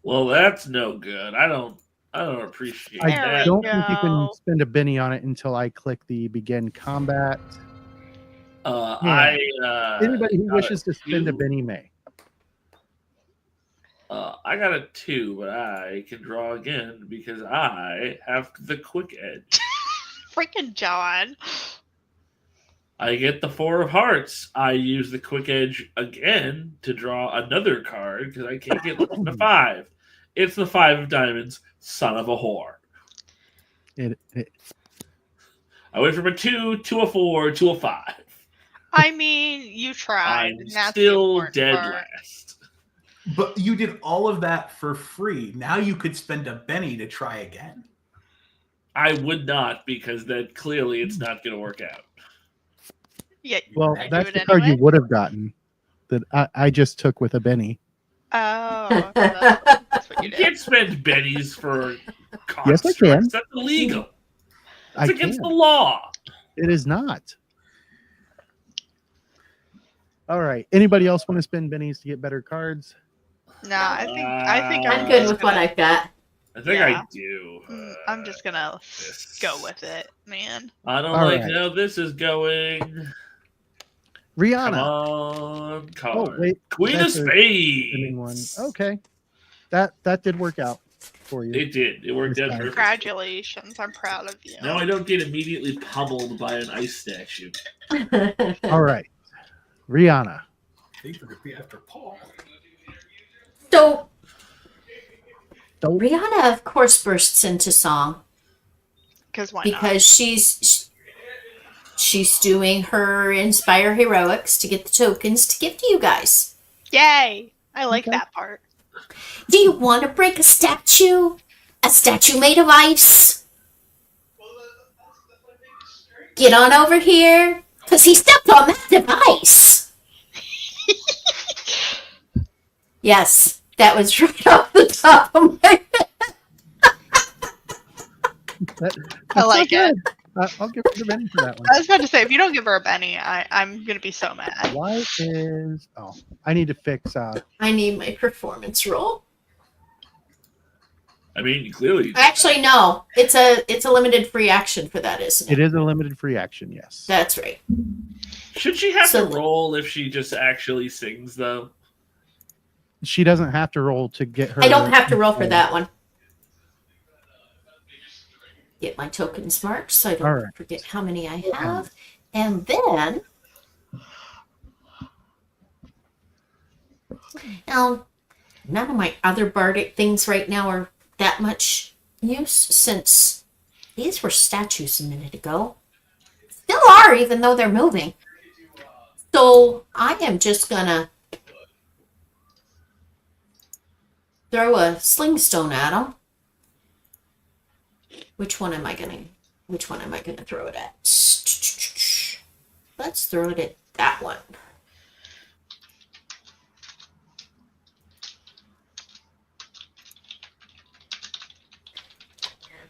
Speaker 5: Well, that's no good. I don't appreciate
Speaker 1: I
Speaker 2: There we
Speaker 5: that.
Speaker 1: don't think you can
Speaker 2: go.
Speaker 1: spend a Benny on it until I click the begin combat. Anybody who
Speaker 5: got
Speaker 1: wishes to spend a
Speaker 5: 2.
Speaker 1: Benny may.
Speaker 5: I got a 2, but I can draw again because I have the quick edge.
Speaker 2: Freaking John.
Speaker 5: I get the 4 of hearts. I use the quick edge again to draw another card because I can't get less than a 5. It's the 5 of diamonds, son of a whore.
Speaker 1: It
Speaker 5: I went from a 2 to a 4 to a 5.
Speaker 2: I mean, you tried.
Speaker 5: I'm
Speaker 2: and that's the
Speaker 5: still
Speaker 2: important
Speaker 5: dead
Speaker 2: part.
Speaker 5: last.
Speaker 3: But you did all of that for free. Now you could spend a Benny to try again.
Speaker 5: I would not because that clearly it's not going to work out.
Speaker 2: Yeah.
Speaker 1: well,
Speaker 3: I do
Speaker 1: that's
Speaker 2: it
Speaker 1: the card you
Speaker 2: anyway?
Speaker 1: would have gotten that I just took with a Benny.
Speaker 2: Oh, that's what you
Speaker 5: You
Speaker 2: did.
Speaker 5: can't spend bennies for
Speaker 1: Yes, I
Speaker 5: constructs.
Speaker 1: can.
Speaker 5: That's illegal.
Speaker 1: I
Speaker 5: It's against
Speaker 1: can.
Speaker 5: the law.
Speaker 1: It is not. All right. Anybody else want to spend bennies to get better cards?
Speaker 2: Nah, I think
Speaker 5: I'm
Speaker 4: I'm good with what I've got.
Speaker 5: I think
Speaker 2: Yeah.
Speaker 5: I do.
Speaker 2: I'm just gonna
Speaker 5: this-
Speaker 2: go with it, man.
Speaker 5: I don't
Speaker 1: All
Speaker 5: like
Speaker 1: right.
Speaker 5: how this is going. Come
Speaker 1: Rihanna.
Speaker 5: on, card.
Speaker 1: Oh, wait.
Speaker 5: Queen of
Speaker 1: that's a spinning one.
Speaker 5: Spades.
Speaker 1: Okay. That did work out for you.
Speaker 5: It did. It worked out
Speaker 1: This time.
Speaker 5: perfectly.
Speaker 2: Congratulations, I'm proud of you.
Speaker 5: Now I don't get immediately pummeled by an ice statue.
Speaker 1: All right. Rihanna.
Speaker 3: They could be after Paul.
Speaker 4: So
Speaker 1: Don't
Speaker 4: Rihanna, of course, bursts into song
Speaker 2: Because why not?
Speaker 4: because she's doing her Inspire Heroics to get the tokens to give to you guys.
Speaker 2: Yay! I like
Speaker 1: Okay.
Speaker 2: that part.
Speaker 4: Do you want to break a statue? A statue made of ice? Get on over here, because he stepped on that device. Yes, that was right off the top of my head.
Speaker 2: I like it.
Speaker 1: I'll give her the Benny for that one.
Speaker 2: I was about to say, if you don't give her a Benny, I'm gonna be so mad.
Speaker 1: Why is I need to fix
Speaker 4: I need my performance roll.
Speaker 5: I mean, clearly.
Speaker 4: Actually, no. It's a limited free action for that, isn't
Speaker 1: it
Speaker 4: it?
Speaker 1: is a limited free action, yes.
Speaker 4: That's right.
Speaker 5: Should she have
Speaker 4: So-
Speaker 5: to roll if she just actually sings, though?
Speaker 1: She doesn't have to roll to get her.
Speaker 4: I don't have to roll for that one. Get my tokens marked so I don't
Speaker 1: All right.
Speaker 4: forget how many I have. And then now none of my other bardic things right now are that much use since these were statues a minute ago. Still are, even though they're moving. So I am just gonna throw a sling stone at them. Which one am I gonna throw it at? Let's throw it at that one.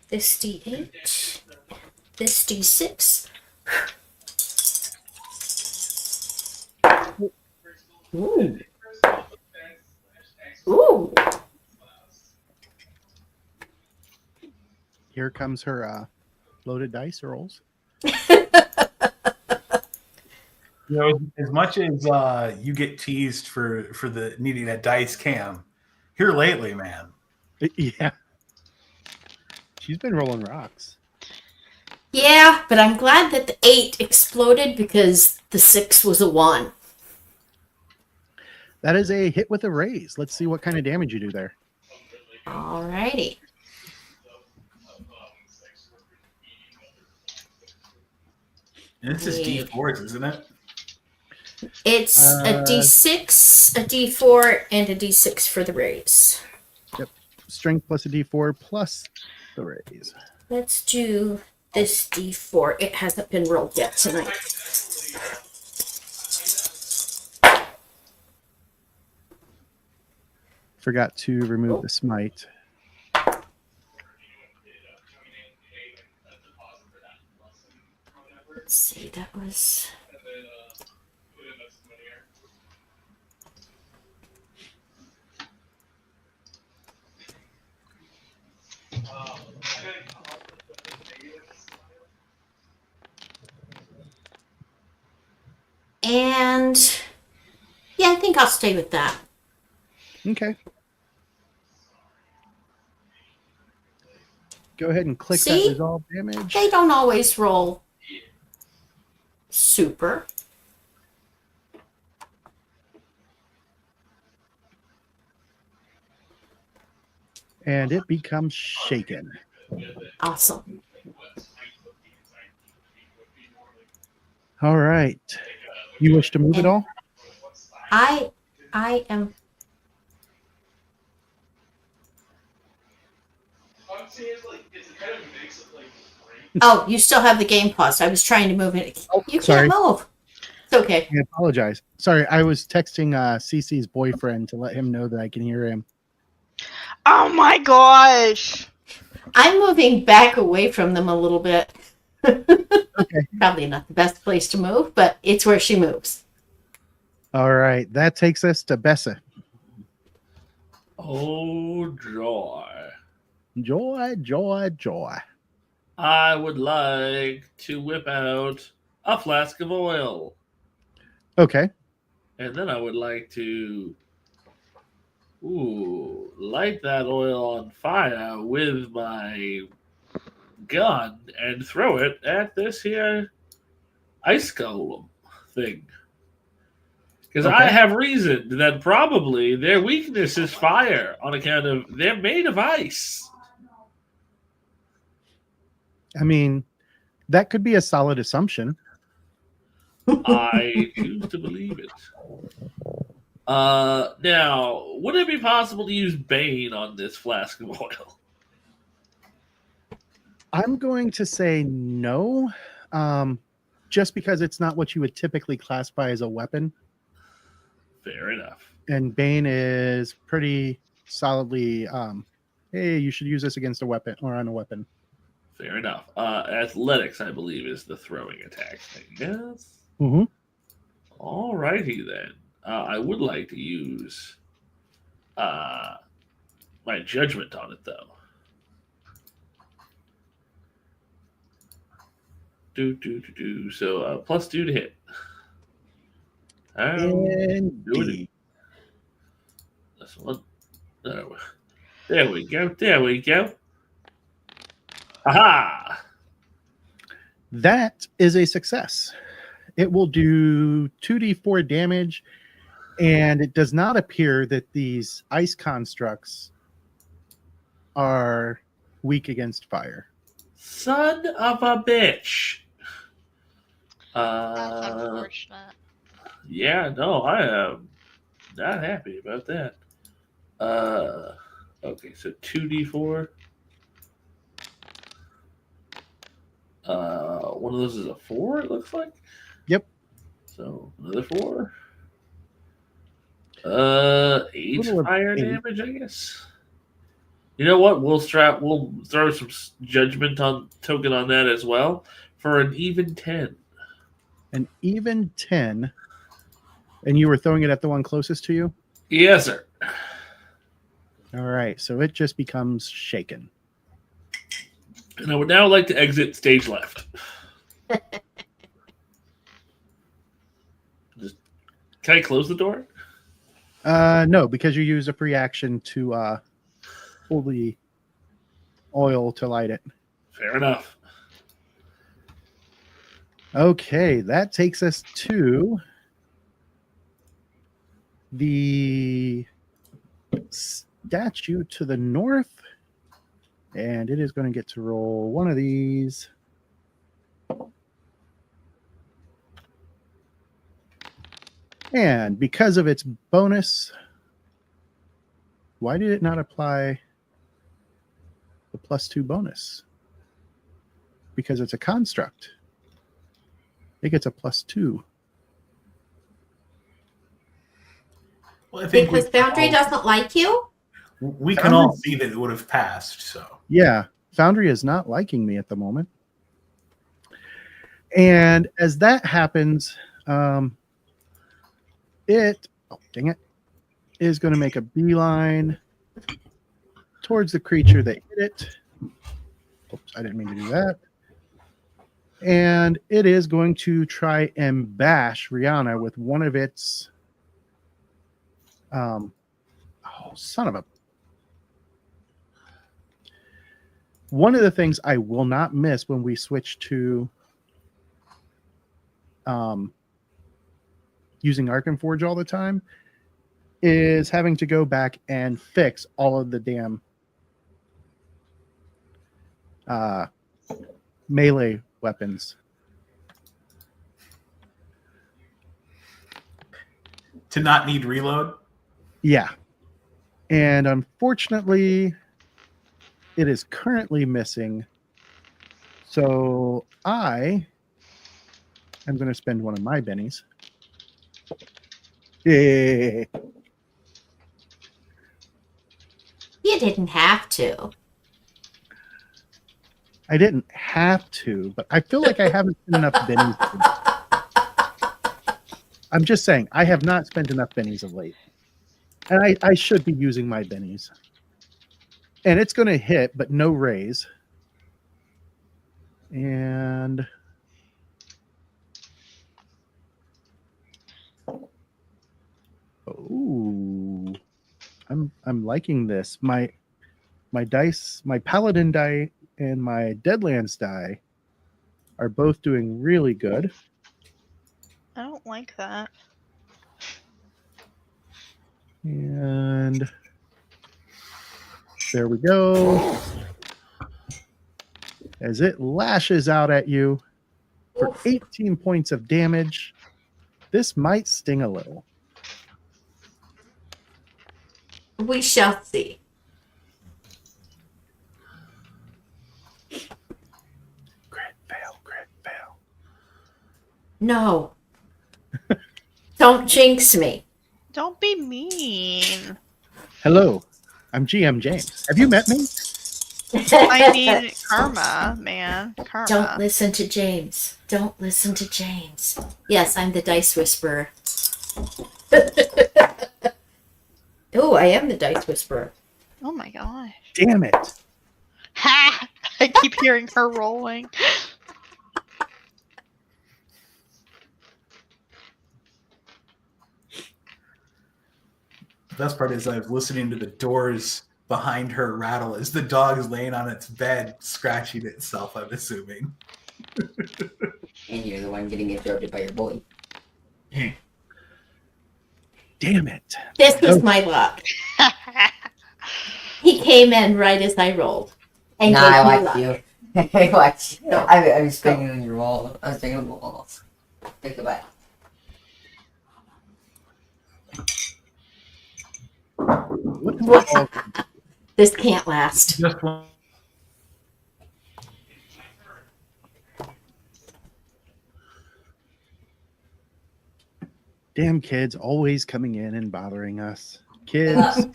Speaker 4: This D8, this D6. Ooh. Ooh.
Speaker 1: Here comes her loaded dice rolls.
Speaker 3: You know, as much as you get teased for the needing that dice cam, here lately, man.
Speaker 1: Yeah. She's been rolling rocks.
Speaker 4: Yeah, but I'm glad that the 8 exploded because the 6 was a 1.
Speaker 1: That is a hit with a raise. Let's see what kind of damage you do there.
Speaker 4: Alrighty.
Speaker 3: And this is D4s, isn't it?
Speaker 4: It's a D6, a D4, and a D6 for the raise.
Speaker 1: Strength plus a D4 plus the raise.
Speaker 4: Let's do this D4. It hasn't been rolled yet tonight.
Speaker 1: Forgot to remove the smite.
Speaker 4: Let's see, that was... And yeah, I think I'll stay with that.
Speaker 1: Okay. Go ahead and click
Speaker 4: See?
Speaker 1: that resolve damage.
Speaker 4: They don't always roll super.
Speaker 1: And it becomes shaken.
Speaker 4: Awesome.
Speaker 1: All right. You wish to move it all?
Speaker 4: I am. Oh, you still have the game paused. I was trying to move it.
Speaker 1: Oh,
Speaker 4: You
Speaker 1: sorry.
Speaker 4: can't move. It's okay.
Speaker 1: I apologize. Sorry, I was texting Cece's boyfriend to let him know that I can hear him.
Speaker 2: Oh my gosh!
Speaker 4: I'm moving back away from them a little bit.
Speaker 1: Okay.
Speaker 4: Probably not the best place to move, but it's where she moves.
Speaker 1: All right. That takes us to Bessa.
Speaker 5: Oh, joy.
Speaker 1: Joy, joy, joy.
Speaker 5: I would like to whip out a flask of oil.
Speaker 1: Okay.
Speaker 5: And then I would like to light that oil on fire with my gun and throw it at this here ice golem thing. Because I
Speaker 1: Okay.
Speaker 5: have reasoned that probably their weakness is fire on account of they're made of ice.
Speaker 1: I mean, that could be a solid assumption.
Speaker 5: I choose to believe it. Now, would it be possible to use Bane on this flask of oil?
Speaker 1: I'm going to say no, just because it's not what you would typically classify as a weapon.
Speaker 5: Fair enough.
Speaker 1: And Bane is pretty solidly, hey, you should use this against a weapon or on a weapon.
Speaker 5: Fair enough. Athletics, I believe, is the throwing attack thing. Yes.
Speaker 1: Mm-hmm.
Speaker 5: All righty then. I would like to use my judgment on it, though. So +2 to hit.
Speaker 1: Indeed.
Speaker 5: This one. There we go. There we go. Aha!
Speaker 1: That is a success. It will do 2d4 damage, and it does not appear that these ice constructs are weak against fire.
Speaker 5: Son of a bitch.
Speaker 2: That's unfortunate.
Speaker 5: Yeah, no, I am not happy about that. Okay, so 2d4. One of those is a 4, it looks like.
Speaker 1: Yep.
Speaker 5: So another 4. 8
Speaker 1: Little
Speaker 5: fire
Speaker 1: 8.
Speaker 5: damage, I guess. You know what? We'll throw some judgment token on that as well for an even 10.
Speaker 1: An even 10. And you were throwing it at the one closest to you?
Speaker 5: Yes, sir.
Speaker 1: All right, so it just becomes shaken.
Speaker 5: And I would now like to exit stage left. Can I close the door?
Speaker 1: No, because you use a free action to pull the oil to light it.
Speaker 5: Fair enough.
Speaker 1: Okay, that takes us to the statue to the north. And it is going to get to roll one of these. And because of its bonus, why did it not apply the +2 bonus? Because it's a construct. It gets a +2.
Speaker 3: Well, I think
Speaker 6: Because Foundry doesn't like you?
Speaker 3: we can all see that it would have passed. So
Speaker 1: Yeah, Foundry is not liking me at the moment. And as that happens, it is going to make a beeline towards the creature that hit it. Oops, I didn't mean to do that. And it is going to try and bash Rihanna with one of its one of the things I will not miss when we switch to using Arkenforge all the time is having to go back and fix all of the damn melee weapons.
Speaker 3: to not need reload.
Speaker 1: Yeah. And unfortunately, it is currently missing. So I am going to spend one of my bennies. Yeah.
Speaker 6: You didn't have to.
Speaker 1: I didn't have to, but I feel like I haven't spent enough bennies. I'm just saying, I have not spent enough bennies of late. And I should be using my bennies. And it's going to hit, but no raise. And ooh, I'm liking this. My dice, my paladin die and my Deadlands die are both doing really good.
Speaker 2: I don't like that.
Speaker 1: And there we go. As it lashes out at you for 18 points of damage. This might sting a little.
Speaker 6: We shall see.
Speaker 1: Crit fail.
Speaker 6: No. Don't jinx me.
Speaker 2: Don't be mean.
Speaker 1: Hello, I'm GM James. Have you met me?
Speaker 2: I mean, karma, man. Karma.
Speaker 6: Don't listen to James. Don't listen to James. Yes, I'm the Dice Whisperer. Oh, I am the Dice Whisperer.
Speaker 2: Oh my gosh.
Speaker 1: Damn it.
Speaker 2: Ha! I keep hearing her rolling.
Speaker 3: The best part is I was listening to the doors behind her rattle as the dog is laying on its bed, scratching itself, I'm assuming.
Speaker 7: And you're the one getting interrupted by your boy.
Speaker 1: Damn it.
Speaker 6: This was my luck. He came in right as I rolled. And
Speaker 7: Nah, I
Speaker 6: gave me
Speaker 7: watched
Speaker 6: luck.
Speaker 7: you. I watched you.
Speaker 6: No.
Speaker 7: I was banging on your wall. I was banging on the walls. Think about it.
Speaker 1: What?
Speaker 6: This can't last.
Speaker 3: Just one.
Speaker 1: Damn kids always coming in and bothering us. Kids.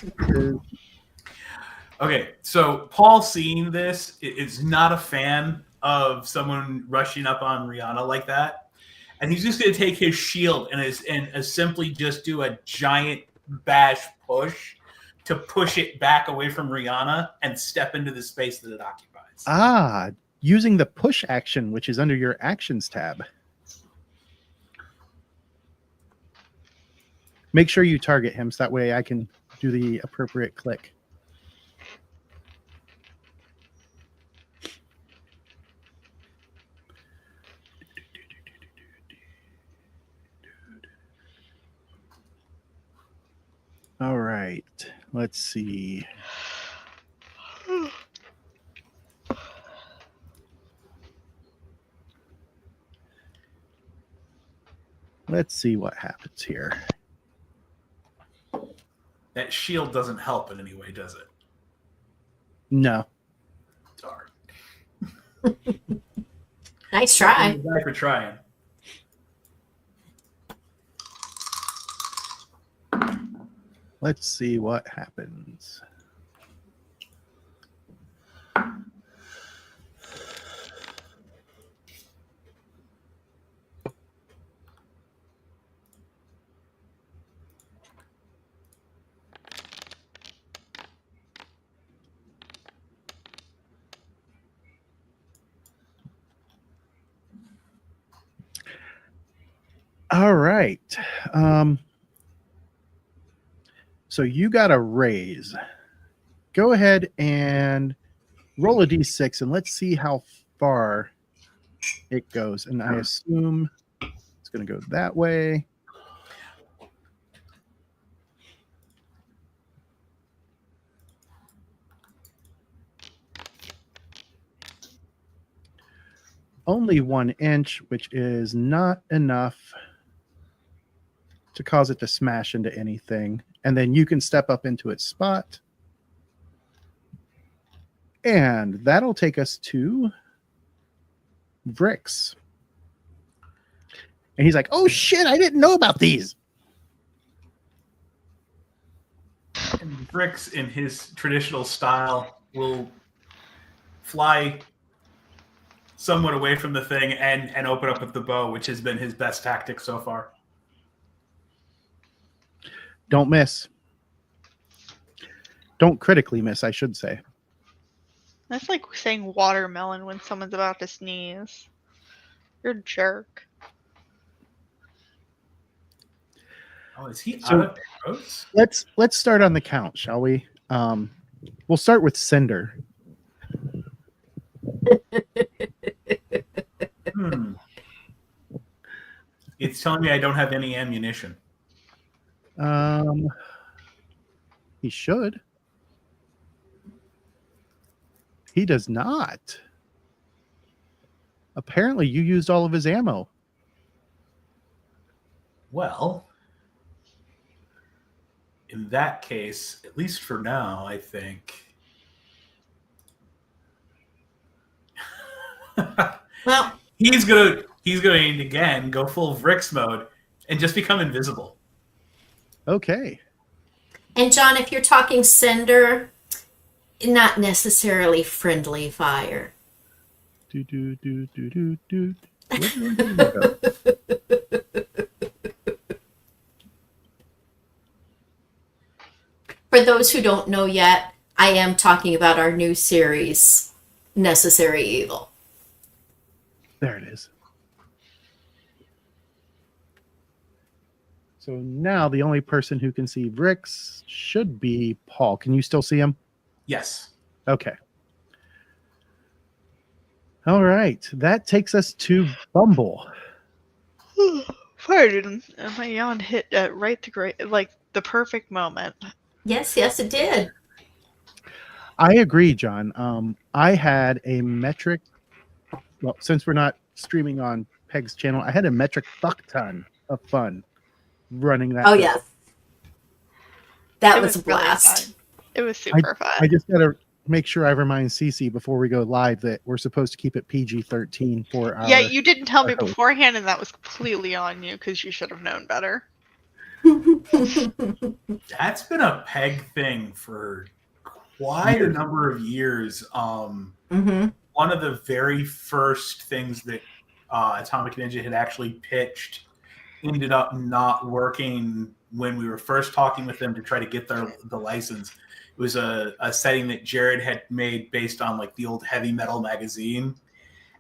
Speaker 3: Okay, so Paul seeing this is not a fan of someone rushing up on Rihanna like that. And he's just going to take his shield and simply just do a giant bash push to push it back away from Rihanna and step into the space that it occupies.
Speaker 1: Using the push action, which is under your actions tab. Make sure you target him so that way I can do the appropriate click. All right, let's see. Let's see what happens here.
Speaker 3: That shield doesn't help in any way, does it?
Speaker 1: No.
Speaker 3: Sorry.
Speaker 6: Nice try.
Speaker 3: Guy for trying.
Speaker 1: Let's see what happens. All right. So you got a raise. Go ahead and roll a d6 and let's see how far it goes. And I assume it's going to go that way. Only 1 inch, which is not enough to cause it to smash into anything. And then you can step up into its spot. And that'll take us to Vrix. And he's like, oh shit, I didn't know about these.
Speaker 3: And Vrix, in his traditional style, will fly somewhat away from the thing and open up with the bow, which has been his best tactic so far.
Speaker 1: Don't miss. Don't critically miss, I should say.
Speaker 2: That's like saying watermelon when someone's about to sneeze. You're a jerk.
Speaker 3: Oh, is he
Speaker 1: So-
Speaker 3: out of arrows?
Speaker 1: Let's start on the count, shall we? We'll start with Cinder.
Speaker 3: It's telling me I don't have any ammunition.
Speaker 1: He should. He does not. Apparently, you used all of his ammo.
Speaker 3: Well, in that case, at least for now, I think.
Speaker 4: Well,
Speaker 3: he's gonna again go full Vrix mode and just become invisible.
Speaker 1: Okay.
Speaker 4: and John, if you're talking cinder, not necessarily friendly fire.
Speaker 1: Do do do do do do. Where did it go?
Speaker 4: For those who don't know yet, I am talking about our new series, Necessary Evil.
Speaker 1: There it is. So now the only person who can see Vrix should be Paul. Can you still see him?
Speaker 3: Yes.
Speaker 1: Okay. All right. That takes us to Bumble.
Speaker 2: Pardon, my yawn hit right the great, like the perfect moment.
Speaker 4: Yes, it did.
Speaker 1: I agree, John. I had a metric. Well, since we're not streaming on Peg's channel, I had a metric fuck ton of fun running that.
Speaker 4: Oh,
Speaker 1: build.
Speaker 4: yeah. That
Speaker 2: It
Speaker 4: was a
Speaker 2: really
Speaker 4: blast.
Speaker 2: fun. It was super fun.
Speaker 1: I just gotta make sure I remind Cece before we go live that we're supposed to keep it PG-13 for our.
Speaker 2: Yeah, you didn't tell me
Speaker 1: our host.
Speaker 2: beforehand, and that was completely on you because you should have known better.
Speaker 3: That's been a Peg thing for quite a number of years.
Speaker 4: Mm-hmm.
Speaker 3: One of the very first things that Atomic Ninja had actually pitched ended up not working when we were first talking with them to try to get the license. It was a setting that Jared had made based on like the old Heavy Metal magazine,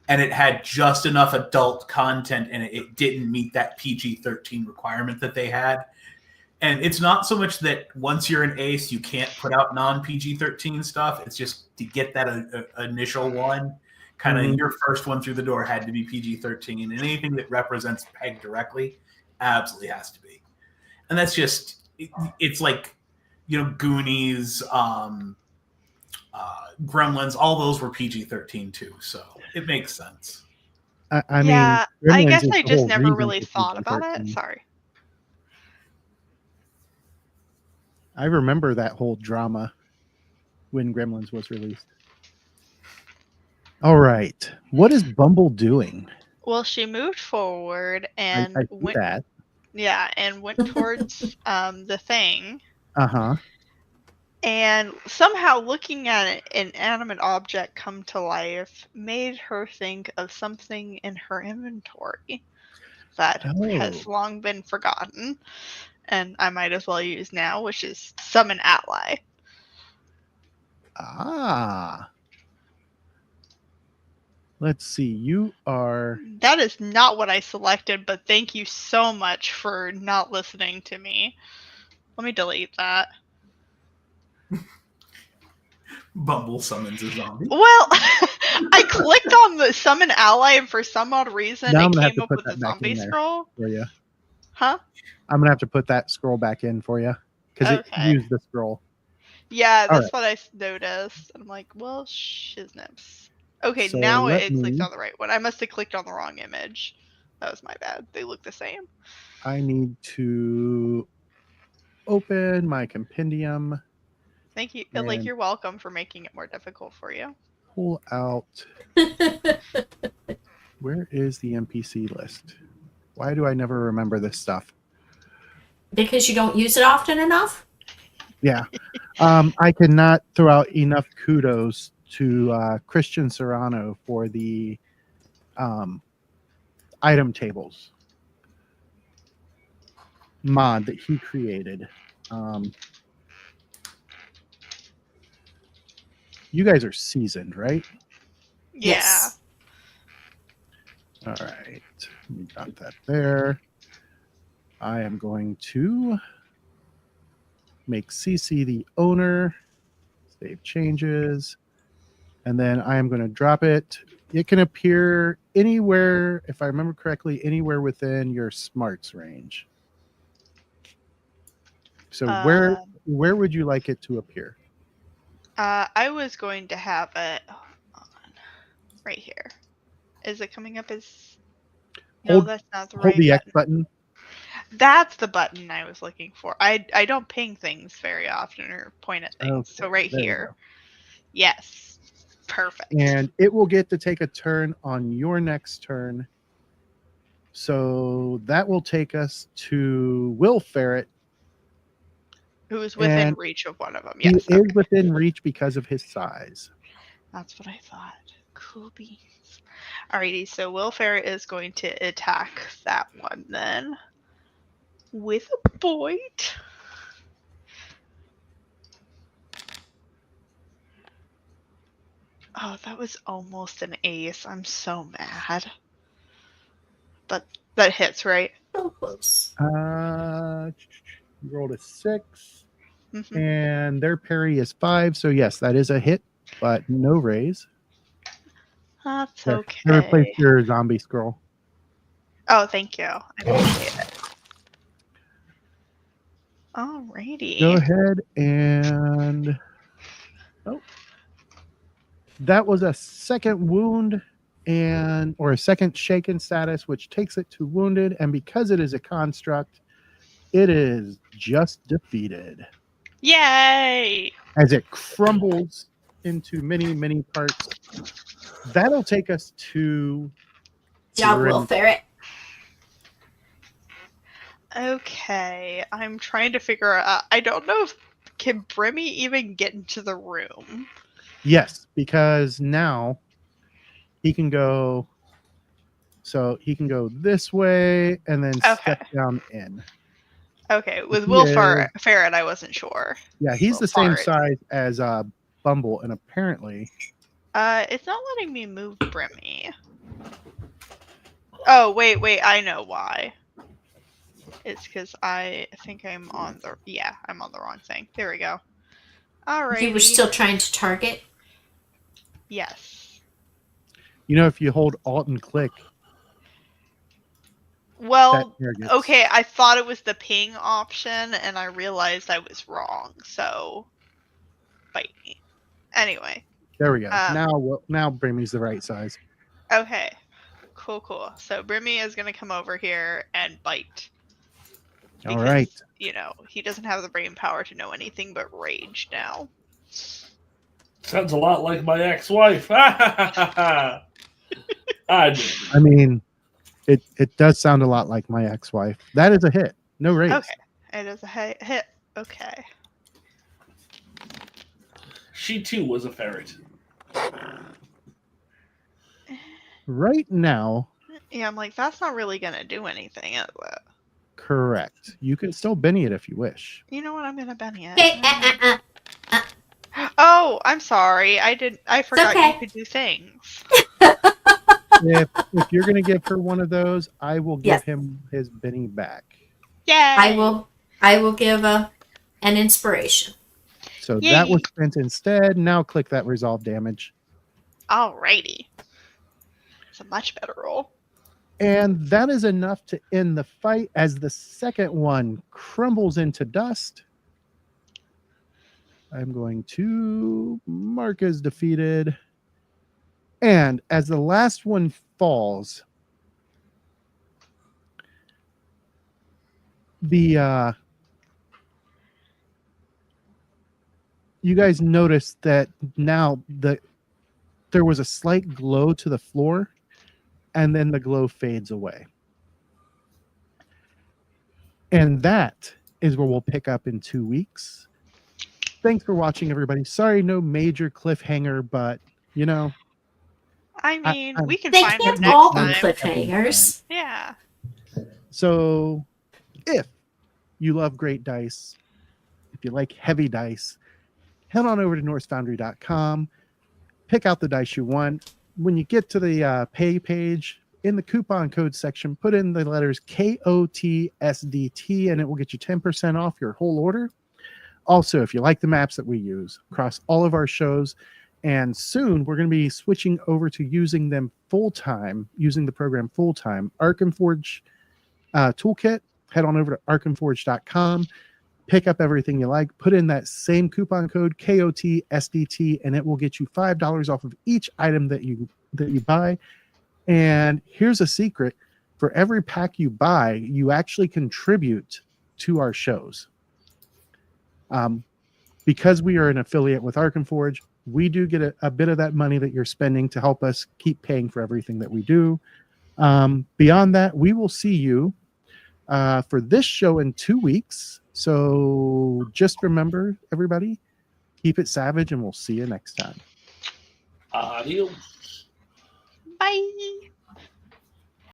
Speaker 3: and it had just enough adult content in it. It didn't meet that PG-13 requirement that they had. And it's not so much that once you're an ace, you can't put out non-PG-13 stuff. It's just to get that initial one, kind of your first one through the door had to be PG-13. And anything that represents Peg directly absolutely has to be. And that's just, it's like, Goonies, Gremlins, all those were PG-13 too. So it makes sense.
Speaker 1: I
Speaker 2: Yeah,
Speaker 1: mean,
Speaker 2: I
Speaker 1: Gremlins
Speaker 2: guess
Speaker 1: is
Speaker 2: I
Speaker 1: the
Speaker 2: just
Speaker 1: whole
Speaker 2: never
Speaker 1: reason
Speaker 2: really
Speaker 1: for
Speaker 2: thought about it.
Speaker 1: PG-13.
Speaker 2: Sorry.
Speaker 1: I remember that whole drama when Gremlins was released. All right. What is Bumble doing?
Speaker 2: Well, she moved forward and
Speaker 1: I see
Speaker 2: went.
Speaker 1: that.
Speaker 2: Yeah, and went towards the thing.
Speaker 1: Uh-huh.
Speaker 2: And somehow looking at an inanimate object come to life made her think of something in her inventory that has long been forgotten. And I might as well use now, which is Summon Ally.
Speaker 1: Ah. Let's see. You are...
Speaker 2: That is not what I selected, but thank you so much for not listening to me. Let me delete that.
Speaker 3: Bumble summons a zombie.
Speaker 2: Well, I clicked on the Summon Ally, and for some odd reason,
Speaker 1: Now I'm
Speaker 2: it
Speaker 1: gonna have
Speaker 2: came
Speaker 1: to
Speaker 2: up
Speaker 1: put
Speaker 2: with
Speaker 1: that
Speaker 2: the
Speaker 1: back in
Speaker 2: zombie
Speaker 1: there.
Speaker 2: scroll.
Speaker 1: for you.
Speaker 2: Huh?
Speaker 1: I'm going to have to put that scroll back in for you because
Speaker 2: Okay.
Speaker 1: it used the scroll.
Speaker 2: Yeah,
Speaker 1: All
Speaker 2: that's what I noticed. I'm like, well, shiznips. Okay,
Speaker 1: So
Speaker 2: now
Speaker 1: let
Speaker 2: it clicked
Speaker 1: me-
Speaker 2: on the right one. I must have clicked on the wrong image. That was my bad. They look the same.
Speaker 1: I need to open my compendium,
Speaker 2: Thank you.
Speaker 1: And-
Speaker 2: Like, you're welcome for making it more difficult for you.
Speaker 1: pull out... Where is the NPC list? Why do I never remember this stuff?
Speaker 4: Because you don't use it often enough?
Speaker 1: Yeah. I cannot throw out enough kudos to Christian Serrano for the item tables mod that he created. You guys are seasoned, right?
Speaker 2: Yeah.
Speaker 4: Yes.
Speaker 1: All right. We got that there. I am going to make CC the owner, save changes, and then I am going to drop it. It can appear anywhere, if I remember correctly, anywhere within your smarts range. So where would you like it to appear?
Speaker 2: I was going to have it right here. Is it coming up as? No,
Speaker 1: Hold-
Speaker 2: that's not the
Speaker 1: Hold
Speaker 2: right
Speaker 1: the X
Speaker 2: button.
Speaker 1: button.
Speaker 2: That's the button I was looking for. I don't ping things very often or point at things.
Speaker 1: Okay,
Speaker 2: So right
Speaker 1: there you
Speaker 2: here.
Speaker 1: go.
Speaker 2: Yes. Perfect.
Speaker 1: And it will get to take a turn on your next turn. So that will take us to Will Ferret.
Speaker 2: Who's within
Speaker 1: and
Speaker 2: reach of one of them.
Speaker 1: He
Speaker 2: Yes.
Speaker 1: is within reach because of his size.
Speaker 2: That's what I thought. Cool beans. Alrighty, so Will Ferret is going to attack that one then. With a bite. Oh, that was almost an ace. I'm so mad. But that hits, right?
Speaker 4: So close.
Speaker 1: You rolled a 6,
Speaker 2: Mhm.
Speaker 1: and their parry is 5. So yes, that is a hit, but no raise.
Speaker 2: That's
Speaker 1: There,
Speaker 2: okay.
Speaker 1: I replaced your zombie scroll.
Speaker 2: Oh, thank you. I appreciate it. Alrighty.
Speaker 1: Go ahead and that was a second wound or a second shaken status, which takes it to wounded. And because it is a construct, it is just defeated
Speaker 2: Yay!
Speaker 1: as it crumbles into many, many parts. That'll take us to
Speaker 6: Job, Will
Speaker 1: Grim.
Speaker 6: Ferret.
Speaker 2: Okay, I'm trying to figure out. I don't know if can Brimmy even get into the room.
Speaker 1: Yes, because now he can go. So he can go this way and then step down in.
Speaker 2: Okay, with
Speaker 1: He
Speaker 2: Will
Speaker 1: is-
Speaker 2: Ferret, I wasn't sure.
Speaker 1: Yeah, he's
Speaker 2: Will
Speaker 1: the same
Speaker 2: Ferret.
Speaker 1: size as Bumble, and apparently,
Speaker 2: It's not letting me move Brimmy. Oh, wait, I know why. It's because I think I'm on the wrong thing. There we go. Alright.
Speaker 4: You were still trying to target?
Speaker 2: Yes.
Speaker 1: if you hold Alt and click,
Speaker 2: Well,
Speaker 1: that targets.
Speaker 2: okay, I thought it was the ping option, and I realized I was wrong. So, bite me. Anyway.
Speaker 1: There we go. Now Brimmy's the right size.
Speaker 2: Okay. Cool. So Brimmy is gonna come over here and bite.
Speaker 1: All right.
Speaker 2: He doesn't have the brain power to know anything but rage now.
Speaker 5: Sounds a lot like my ex-wife. I
Speaker 1: I mean, it does sound a lot like my ex-wife. That is a hit. No raise.
Speaker 2: Okay. It is a hit. Okay.
Speaker 5: She too was a ferret.
Speaker 1: Right now,
Speaker 2: Yeah, I'm like, that's not really gonna do anything, is it?
Speaker 1: correct. You can still Benny it if you wish.
Speaker 2: You know what? I'm gonna Benny it.
Speaker 6: Hey,
Speaker 2: Oh, I'm sorry. I forgot
Speaker 6: okay.
Speaker 2: you could do things.
Speaker 1: If you're gonna give her one of those, I will give
Speaker 6: Yes.
Speaker 1: him his Benny back.
Speaker 2: Yay!
Speaker 6: I will give an inspiration.
Speaker 1: So
Speaker 2: Yay.
Speaker 1: that was spent instead. Now click that resolve damage.
Speaker 2: Alrighty. It's a much better roll.
Speaker 1: And that is enough to end the fight as the second one crumbles into dust. I'm going to mark as defeated. And as the last one falls, you guys notice that now there was a slight glow to the floor, and then the glow fades away. And that is where we'll pick up in 2 weeks. Thanks for watching, everybody. Sorry, no major cliffhanger, but
Speaker 2: I mean, we can
Speaker 6: They
Speaker 2: find them
Speaker 6: can't
Speaker 2: next
Speaker 6: all be
Speaker 2: time.
Speaker 6: cliffhangers.
Speaker 2: Yeah.
Speaker 1: So if you love great dice, if you like heavy dice, head on over to norsefoundry.com, pick out the dice you want. When you get to the pay page, in the coupon code section, put in the letters KOTSDT, and it will get you 10% off your whole order. Also, if you like the maps that we use across all of our shows, and soon we're going to be switching over to using them full-time, using the program full-time, Arkham Forge toolkit, head on over to arkhamforge.com, pick up everything you like, put in that same coupon code KOTSDT, and it will get you $5 off of each item that you buy. And here's a secret: for every pack you buy, you actually contribute to our shows. Because we are an affiliate with Arkenforge, we do get a bit of that money that you're spending to help us keep paying for everything that we do. Beyond that, we will see you for this show in 2 weeks. So just remember, everybody, keep it savage, and we'll see you next time.
Speaker 5: Adios.
Speaker 2: Bye.